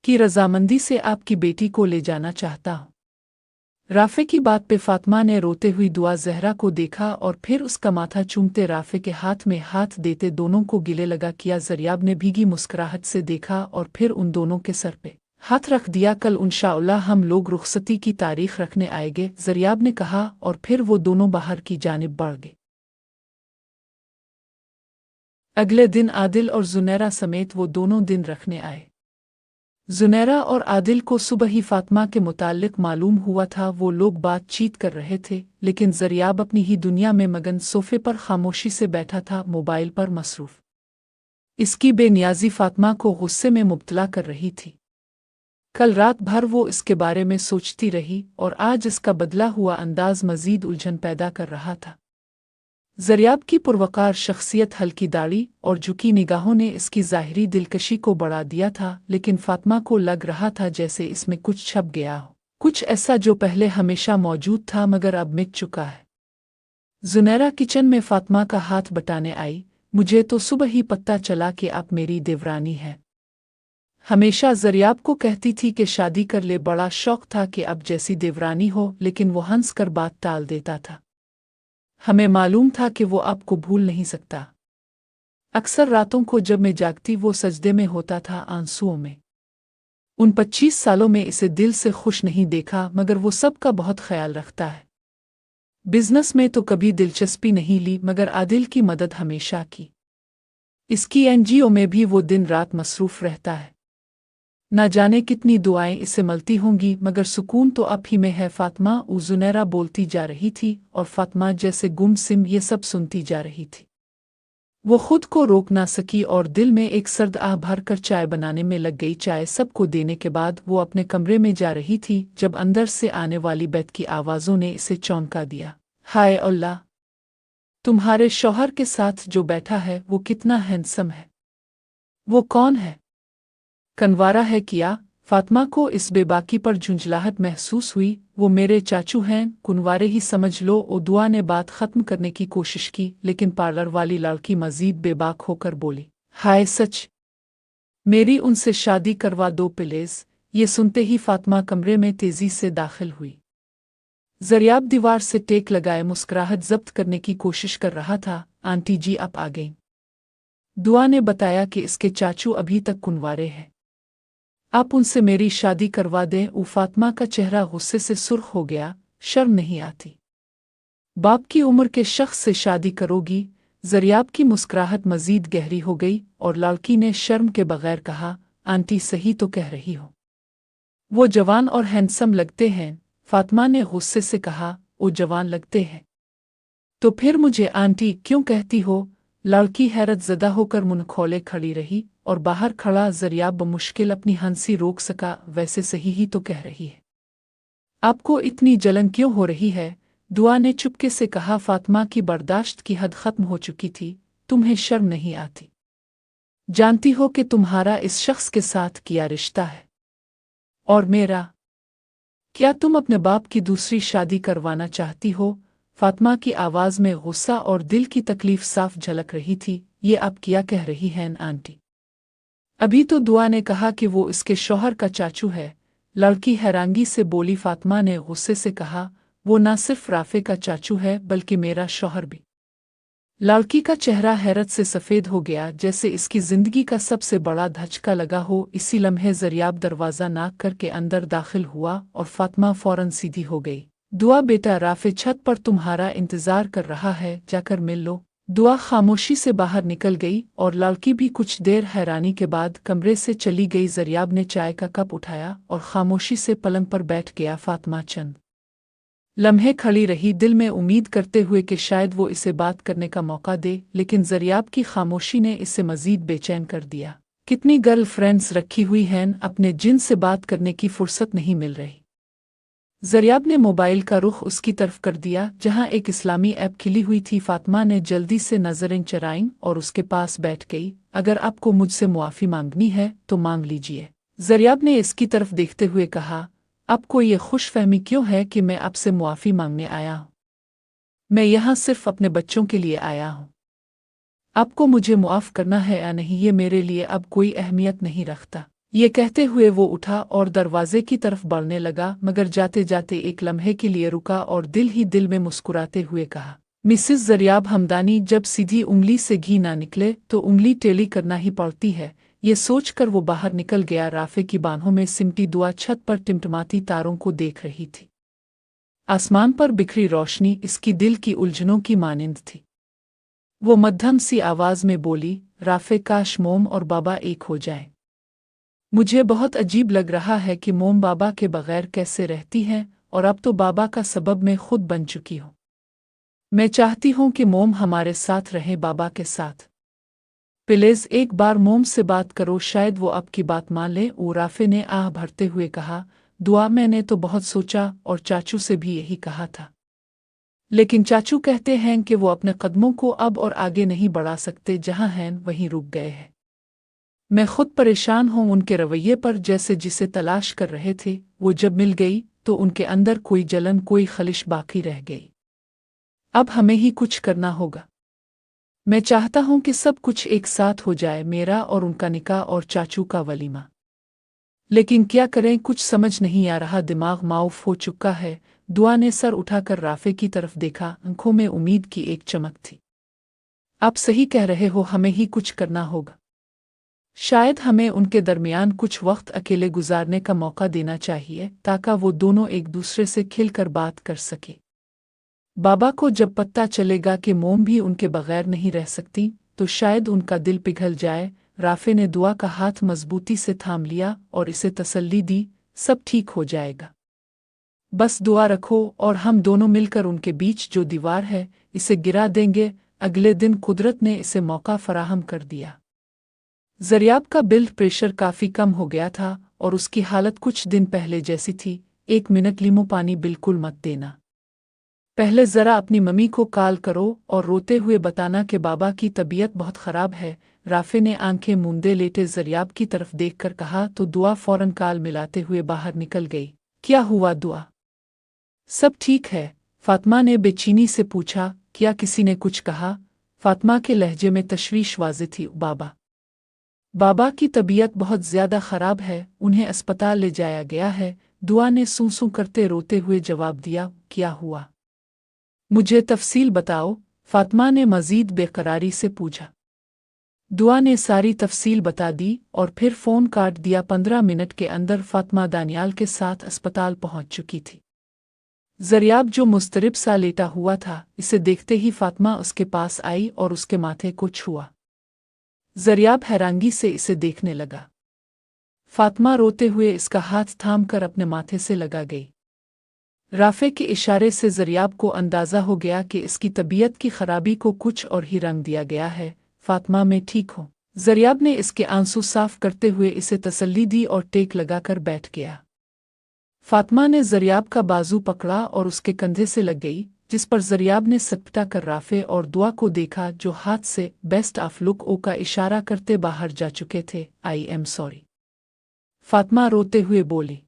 की रजामंदी से आपकी बेटी को ले जाना चाहता हूँ। राफे की बात पे फातिमा ने रोते हुई दुआ ज़हरा को देखा और फिर उसका माथा चूमते राफे के हाथ में हाथ देते दोनों को गिले लगा किया। ज़रियाब ने भीगी मुस्कुराहट से देखा और फिर उन दोनों के सर पे हाथ रख दिया। कल इंशाअल्लाह हम लोग रुखसती की तारीख रखने आएंगे, ज़रियाब ने कहा और फिर वो दोनों बाहर की जानिब बढ़ गए। अगले दिन आदिल और जुनैरा समेत वो दोनों दिन रखने आए। जुनैरा और आदिल को सुबह ही फातिमा के मुताल्लिक मालूम हुआ था। वो लोग बातचीत कर रहे थे, लेकिन ज़रियाब अपनी ही दुनिया में मगन सोफे पर खामोशी से बैठा था, मोबाइल पर मसरूफ़। इसकी बेनियाजी फातिमा को गुस्से में मुब्तला कर रही थी। कल रात भर वो इसके बारे में सोचती रही और आज इसका बदला हुआ अंदाज मज़ीद उलझन पैदा कर रहा था। ज़रियाब की पुरवकार शख्सियत, हल्की दाढ़ी और झुकी निगाहों ने इसकी ज़ाहिरी दिलकशी को बढ़ा दिया था, लेकिन फातिमा को लग रहा था जैसे इसमें कुछ छप गया हो, कुछ ऐसा जो पहले हमेशा मौजूद था मगर अब मिट चुका है। जुनैरा किचन में फातिमा का हाथ बटाने आई। मुझे तो सुबह ही पता चला कि आप मेरी देवरानी है। हमेशा ज़रियाब को कहती थी कि शादी कर ले, बड़ा शौक था कि अब जैसी देवरानी हो, लेकिन वो हंस कर बात टाल देता था। हमें मालूम था कि वो आपको भूल नहीं सकता। अक्सर रातों को जब मैं जागती वो सजदे में होता था, आंसुओं में। उन 25 सालों में इसे दिल से खुश नहीं देखा, मगर वो सबका बहुत ख्याल रखता है। बिजनेस में तो कभी दिलचस्पी नहीं ली, मगर आदिल की मदद हमेशा की। इसकी एनजीओ में भी वो दिन रात मसरूफ़ रहता है। ना जाने कितनी दुआएं इसे मिलती होंगी, मगर सुकून तो अब ही में है। फातिमा, जुनैरा बोलती जा रही थी और फातिमा जैसे गुमसिम ये सब सुनती जा रही थी। वो खुद को रोक ना सकी और दिल में एक सर्द आह भरकर चाय बनाने में लग गई। चाय सबको देने के बाद वो अपने कमरे में जा रही थी जब अंदर से आने वाली बैत की आवाज़ों ने इसे चौंका दिया। हाय अल्लाह, तुम्हारे शौहर के साथ जो बैठा है वो कितना हैंडसम है। वो कौन है? कनवारा है क्या? फातिमा को इस बेबाकी पर झुंझलाहट महसूस हुई। वो मेरे चाचू हैं, कुनवारे ही समझ लो। दुआ ने बात ख़त्म करने की कोशिश की, लेकिन पार्लर वाली लड़की मज़ीद बेबाक होकर बोली, हाय सच, मेरी उनसे शादी करवा दो प्लीज। ये सुनते ही फातिमा कमरे में तेजी से दाखिल हुई। ज़रियाब दीवार से टेक लगाए मुस्कुराहट जब्त करने की कोशिश कर रहा था। आंटी जी आप आ गईं। दुआ ने बताया कि इसके चाचू अभी तक कुंवारे हैं, आप उनसे मेरी शादी करवा दें। फातिमा का चेहरा गुस्से से सुर्ख हो गया। शर्म नहीं आती? बाप की उम्र के शख्स से शादी करोगी? ज़रियाब की मुस्कुराहट मजीद गहरी हो गई और लड़की ने शर्म के बगैर कहा, आंटी सही तो कह रही हो, वो जवान और हैंडसम लगते हैं। फातिमा ने गुस्से से कहा, वो जवान लगते हैं तो फिर मुझे आंटी क्यों कहती हो? लड़की हैरत ज़दा होकर मुंह खोले खड़ी रही और बाहर खड़ा ज़रियाब बमुश्किल अपनी हंसी रोक सका। वैसे सही ही तो कह रही है, आपको इतनी जलन क्यों हो रही है? दुआ ने चुपके से कहा। फातिमा की बर्दाश्त की हद खत्म हो चुकी थी। तुम्हें शर्म नहीं आती? जानती हो कि तुम्हारा इस शख्स के साथ किया रिश्ता है और मेरा? क्या तुम अपने बाप की दूसरी शादी करवाना चाहती हो? फातिमा की आवाज़ में गुस्सा और दिल की तकलीफ साफ झलक रही थी। ये आप क्या कह रही हैं आंटी? अभी तो दुआ ने कहा कि वो इसके शौहर का चाचू है। लड़की हैरांगी से बोली। फातिमा ने गुस्से से कहा, वो ना सिर्फ राफे का चाचू है बल्कि मेरा शौहर भी। लड़की का चेहरा हैरत से सफ़ेद हो गया, जैसे इसकी जिंदगी का सबसे बड़ा धचका लगा हो। इसी लम्हे ज़रियाब दरवाज़ा नाक करके अंदर दाखिल हुआ और फातिमा फौरन सीधी हो गई। दुआ बेटा, राफे छत पर तुम्हारा इंतज़ार कर रहा है, जाकर मिल लो। दुआ खामोशी से बाहर निकल गई और लड़की भी कुछ देर हैरानी के बाद कमरे से चली गई। ज़रियाब ने चाय का कप उठाया और खामोशी से पलंग पर बैठ गया। फातिमा चंद लम्हे खड़ी रही, दिल में उम्मीद करते हुए कि शायद वो इसे बात करने का मौका दे, लेकिन ज़रियाब की खामोशी ने इसे मज़ीद बेचैन कर दिया। कितनी गर्ल फ्रेंड्स रखी हुई हैं, अपने जिन से बात करने की फुर्सत नहीं मिल रही। ज़रियाब ने मोबाइल का रुख उसकी तरफ कर दिया जहां एक इस्लामी ऐप खिली हुई थी। फातिमा ने जल्दी से नज़रें चराईं और उसके पास बैठ गई। अगर आपको मुझसे मुआफ़ी मांगनी है तो मांग लीजिए, ज़रियाब ने इसकी तरफ देखते हुए कहा। आपको ये खुशफहमी क्यों है कि मैं आपसे मुआफ़ी मांगने आया हूँ? मैं यहाँ सिर्फ अपने बच्चों के लिए आया हूँ। आपको मुझे मुआफ़ करना है या नहीं ये मेरे लिए अब कोई अहमियत नहीं रखता। ये कहते हुए वो उठा और दरवाजे की तरफ बढ़ने लगा, मगर जाते जाते एक लम्हे के लिए रुका और दिल ही दिल में मुस्कुराते हुए कहा, मिसिस ज़रियाब हमदानी, जब सीधी उंगली से घी ना निकले तो उंगली टेढ़ी करना ही पड़ती है। ये सोचकर वो बाहर निकल गया। राफे की बाहों में सिमटी दुआ छत पर टिमटिमाती तारों को देख रही थी। आसमान पर बिखरी रोशनी इसकी दिल की उलझनों की मानिंद थी। वो मध्यम सी आवाज़ में बोली, राफे, काश मोम और बाबा एक हो जाएं। मुझे बहुत अजीब लग रहा है कि मोम बाबा के बगैर कैसे रहती हैं, और अब तो बाबा का सबब मैं खुद बन चुकी हूँ। मैं चाहती हूँ कि मोम हमारे साथ रहे, बाबा के साथ। प्लीज़ एक बार मोम से बात करो, शायद वो आपकी बात मान ले। राफे ने आह भरते हुए कहा, दुआ, मैंने तो बहुत सोचा और चाचू से भी यही कहा था, लेकिन चाचू कहते हैं कि वो अपने कदमों को अब और आगे नहीं बढ़ा सकते, जहाँ हैं वहीं रुक गए हैं। मैं खुद परेशान हूँ उनके रवैये पर, जैसे जिसे तलाश कर रहे थे वो जब मिल गई तो उनके अंदर कोई जलन, कोई खलिश बाकी रह गई। अब हमें ही कुछ करना होगा। मैं चाहता हूँ कि सब कुछ एक साथ हो जाए, मेरा और उनका निकाह और चाचू का वलीमा, लेकिन क्या करें, कुछ समझ नहीं आ रहा, दिमाग माऊफ हो चुका है। दुआ ने सर उठाकर राफे की तरफ देखा, आंखों में उम्मीद की एक चमक थी। आप सही कह रहे हो, हमें ही कुछ करना होगा। शायद हमें उनके दरमियान कुछ वक्त अकेले गुजारने का मौका देना चाहिए, ताकि वो दोनों एक दूसरे से खिलकर बात कर सके। बाबा को जब पता चलेगा कि मोम भी उनके बगैर नहीं रह सकती तो शायद उनका दिल पिघल जाए। राफे ने दुआ का हाथ मजबूती से थाम लिया और इसे तसल्ली दी, सब ठीक हो जाएगा, बस दुआ रखो और हम दोनों मिलकर उनके बीच जो दीवार है इसे गिरा देंगे। अगले दिन कुदरत ने इसे मौका फराहम कर दिया। ज़रियाब का ब्लड प्रेशर काफ़ी कम हो गया था और उसकी हालत कुछ दिन पहले जैसी थी। 1 मिनट लीमू पानी बिल्कुल मत देना, पहले ज़रा अपनी मम्मी को कॉल करो और रोते हुए बताना कि बाबा की तबीयत बहुत ख़राब है। राफे ने आंखें मूंदे लेटे ज़रियाब की तरफ देखकर कहा तो दुआ फ़ौरन कॉल मिलाते हुए बाहर निकल गई। क्या हुआ दुआ, सब ठीक है? फातिमा ने बेचैनी से पूछा। क्या किसी ने कुछ कहा? फातिमा के लहजे में तशवीश वाज़े थी। बाबा बाबा की तबीयत बहुत ज्यादा खराब है, उन्हें अस्पताल ले जाया गया है। दुआ ने सूं करते रोते हुए जवाब दिया। क्या हुआ? मुझे तफसील बताओ, फातिमा ने मजीद बेकरारी से पूछा। दुआ ने सारी तफसील बता दी और फिर फ़ोन काट दिया। 15 मिनट के अंदर फातिमा दानियाल के साथ अस्पताल पहुंच चुकी थी। ज़रियाब जो मुस्तरिब सा लेटा हुआ था, इसे देखते ही फातिमा उसके पास आई और उसके माथे को छुआ। ज़रियाब हैरानगी से इसे देखने लगा। फातिमा रोते हुए इसका हाथ थाम कर अपने माथे से लगा गई। राफे के इशारे से ज़रियाब को अंदाज़ा हो गया कि इसकी तबीयत की खराबी को कुछ और ही रंग दिया गया है। फातिमा मैं ठीक हूँ। ज़रियाब ने इसके आंसू साफ करते हुए इसे तसल्ली दी और टेक लगाकर बैठ गया। फातिमा ने ज़रियाब का बाजू पकड़ा और उसके कंधे से लग गई, जिस पर ज़रियाब ने सटपटा कर राफे और दुआ को देखा, जो हाथ से बेस्ट ऑफ लुक ओ का इशारा करते बाहर जा चुके थे। आई एम सॉरी, फातिमा रोते हुए बोली।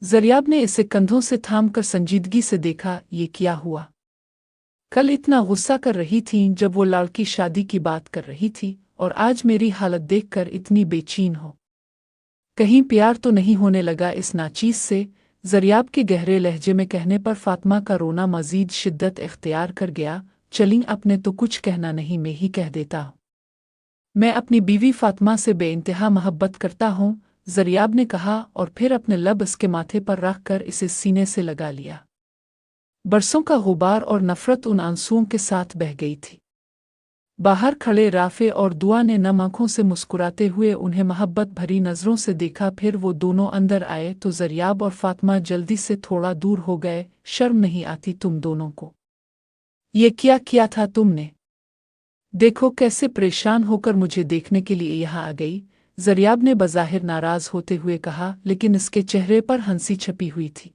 ज़रियाब ने इसे कंधों से थाम कर संजीदगी से देखा। ये क्या हुआ? कल इतना गुस्सा कर रही थी जब वो लड़की शादी की बात कर रही थी, और आज मेरी हालत देखकर इतनी बेचैन हो। कहीं प्यार तो नहीं होने लगा इस नाचीज से? ज़रियाब के गहरे लहजे में कहने पर फातिमा का रोना मजीद शिद्दत इख्तियार कर गया। चलिए, अपने तो कुछ कहना नहीं, मैं ही कह देता हूँ। मैं अपनी बीवी फातिमा से बेइंतहा मोहब्बत करता हूँ, ज़रियाब ने कहा और फिर अपने लब इसके माथे पर रख कर इसे सीने से लगा लिया। बरसों का गुबार और नफरत उन आंसुओं के साथ बह गई थी। बाहर खड़े राफे और दुआ ने नम आंखों से मुस्कुराते हुए उन्हें मोहब्बत भरी नज़रों से देखा। फिर वो दोनों अंदर आए तो ज़रियाब और फातिमा जल्दी से थोड़ा दूर हो गए। शर्म नहीं आती तुम दोनों को? ये क्या किया था तुमने? देखो कैसे परेशान होकर मुझे देखने के लिए यहाँ आ गई, ज़रियाब ने बज़ाहिर नाराज़ होते हुए कहा, लेकिन इसके चेहरे पर हंसी छपी हुई थी।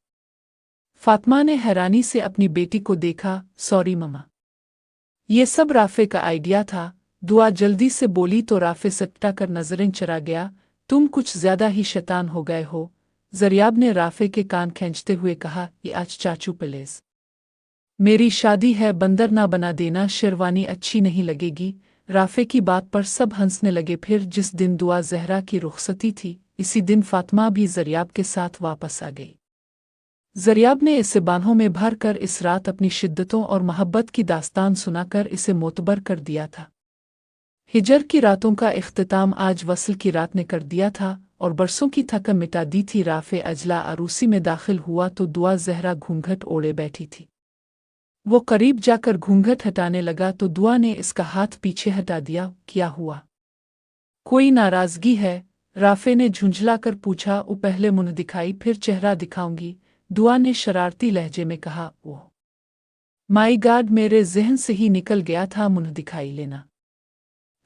फातिमा ने हैरानी से अपनी बेटी को देखा। सॉरी मम्मा, ये सब राफे का आइडिया था। दुआ जल्दी से बोली तो राफे सटका कर नजरें चरा गया। तुम कुछ ज्यादा ही शैतान हो गए हो, ज़रियाब ने राफे के कान खींचते हुए कहा। ये आज चाचू प्लीज, मेरी शादी है, बंदर ना बना देना, शेरवानी अच्छी नहीं लगेगी। राफे की बात पर सब हंसने लगे। फिर जिस दिन दुआ ज़हरा की रुखसती थी, इसी दिन फातिमा भी ज़रियाब के साथ वापस आ गई। ज़रियाब ने इसे बाहों में भर कर इस रात अपनी शिद्दतों और मोहब्बत की दास्तान सुनाकर इसे मोतबर कर दिया था। हिजर की रातों का इख्तिताम आज वस्ल की रात ने कर दिया था और बरसों की थकन मिटा दी थी। राफे अजला अरूसी में दाखिल हुआ तो दुआ ज़हरा घूंघट ओढ़े बैठी थी। वो करीब जाकर घूंघट हटाने लगा तो दुआ ने इसका हाथ पीछे हटा दिया। क्या हुआ? कोई नाराज़गी है? राफे ने झुंझलाकर पूछा। वो पहले मुंह दिखाई फिर चेहरा दिखाऊंगी, दुआ ने शरारती लहजे में कहा। ओह माई गॉड, मेरे जहन से ही निकल गया था मुंह दिखाई लेना।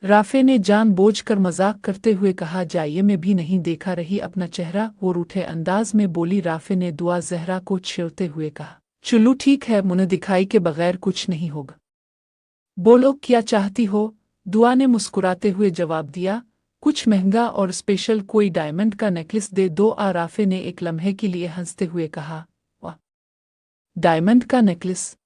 राफे ने जानबूझकर मजाक करते हुए कहा। जाइए, मैं भी नहीं देखा रही अपना चेहरा, वो रूठे अंदाज में बोली। राफे ने दुआ ज़हरा को छेड़ते हुए कहा। चलो ठीक है, मुंह दिखाई के बगैर कुछ नहीं होगा। बोलो क्या चाहती हो? दुआ ने मुस्कुराते हुए जवाब दिया। कुछ महंगा और स्पेशल, कोई डायमंड का नेकलेस दे दो। राफे ने एक लम्हे के लिए हंसते हुए कहा। वाह, डायमंड का नेकलेस?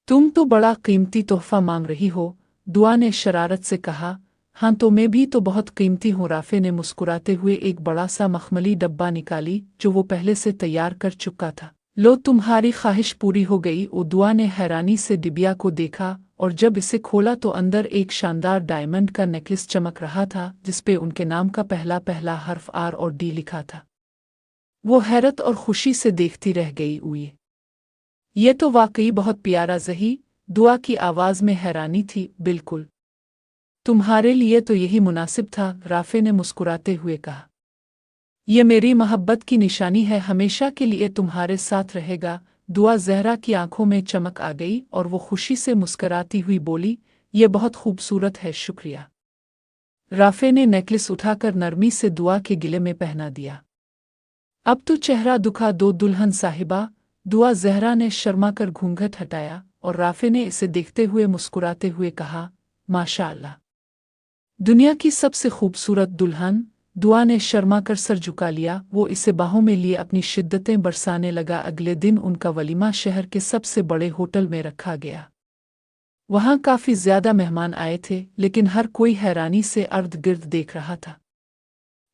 तुम तो बड़ा कीमती तोहफा मांग रही हो, दुआ ने शरारत से कहा। हाँ तो मैं भी तो बहुत कीमती हूँ, राफे ने मुस्कुराते हुए एक बड़ा सा मखमली डब्बा निकाली जो वो पहले से तैयार कर चुका था। लो, तुम्हारी ख्वाहिश पूरी हो गई। ओ दुआ ने हैरानी से डिबिया को देखा और जब इसे खोला तो अंदर एक शानदार डायमंड का नेकलेस चमक रहा था, जिसपे उनके नाम का पहला हर्फ आर और डी लिखा था। वो हैरत और खुशी से देखती रह गई। उये, ये तो वाकई बहुत प्यारा ज़ही, दुआ की आवाज़ में हैरानी थी। बिल्कुल, तुम्हारे लिए तो यही मुनासिब था, राफे ने मुस्कुराते हुए कहा। ये मेरी मोहब्बत की निशानी है, हमेशा के लिए तुम्हारे साथ रहेगा। दुआ ज़हरा की आंखों में चमक आ गई और वो खुशी से मुस्कराती हुई बोली। ये बहुत खूबसूरत है, शुक्रिया। राफे ने नेकलेस उठाकर नरमी से दुआ के गिले में पहना दिया। अब तो चेहरा दुखा दो दुल्हन साहिबा, दुआ ज़हरा ने शर्मा कर घूंघट हटाया और राफे ने इसे देखते हुए मुस्कुराते हुए कहा। माशाअल्लाह, दुनिया की सबसे खूबसूरत दुल्हन। दुआ ने शर्मा कर सर झुका लिया। वो इसे बाहों में लिए अपनी शिद्दतें बरसाने लगा। अगले दिन उनका वलीमा शहर के सबसे बड़े होटल में रखा गया। वहाँ काफी ज्यादा मेहमान आए थे, लेकिन हर कोई हैरानी से अर्द गिर्द देख रहा था।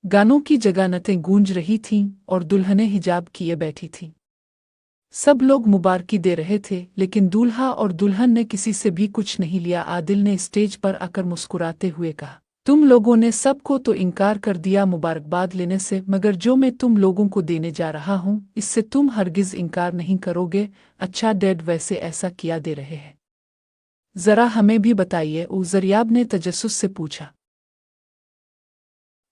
गानों की जगह नतें गूंज रही थीं और दुल्हनें हिजाब किए बैठी थीं। सब लोग मुबारकी दे रहे थे, लेकिन दूल्हा और दुल्हन ने किसी से भी कुछ नहीं लिया। आदिल ने स्टेज पर आकर मुस्कुराते हुए कहा, तुम लोगों ने सबको तो इनकार कर दिया मुबारकबाद लेने से, मगर जो मैं तुम लोगों को देने जा रहा हूँ इससे तुम हरगिज इनकार नहीं करोगे। अच्छा डैड, वैसे ऐसा किया दे रहे हैं, जरा हमें भी बताइए, ज़रियाब ने तजस्सुस से पूछा।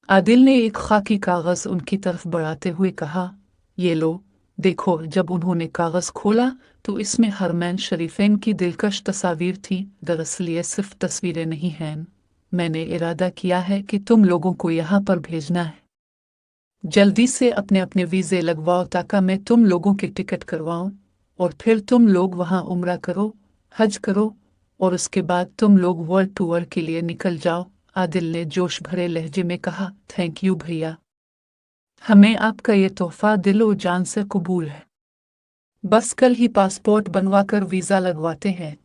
आदिल ने एक खाकी कागज उनकी तरफ बढ़ाते हुए कहा, ये लो देखो। जब उन्होंने कागज खोला तो इसमें हरमैन शरीफैन की दिलकश तस्वीर थी। दरअसल ये सिर्फ तस्वीरें नहीं हैं, मैंने इरादा किया है कि तुम लोगों को यहाँ पर भेजना है। जल्दी से अपने अपने वीज़े लगवाओ ताकि मैं तुम लोगों के टिकट करवाऊं, और फिर तुम लोग वहाँ उम्रा करो, हज करो, और उसके बाद तुम लोग वर्ल्ड टूर के लिए निकल जाओ। आदिल ने जोश भरे लहजे में कहा, थैंक यू भैया, हमें आपका ये तोहफा दिलो जान से कबूल है। बस कल ही पासपोर्ट बनवाकर वीज़ा लगवाते हैं,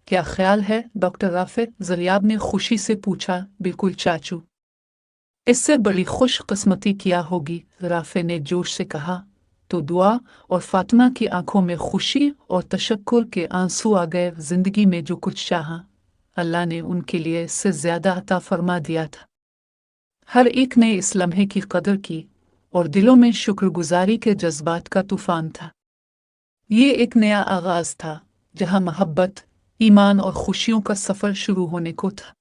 क्या ख्याल है डॉक्टर राफे? ज़रियाब ने खुशी से पूछा। बिल्कुल चाचू, इससे बड़ी खुशकिस्मती क्या होगी, राफे ने जोश से कहा। तो दुआ, और फातिमा की आंखों में खुशी और तशक्कुर के आंसू आ गए। जिंदगी में जो कुछ चाहा अल्लाह ने उनके लिए इससे ज्यादा अता फरमा दिया था। हर एक ने इस लम्हे की कदर की और दिलों में शुक्रगुजारी के जज्बात का तूफान था। ये एक नया आगाज था जहां मोहब्बत, ईमान और खुशियों का सफर शुरू होने को था।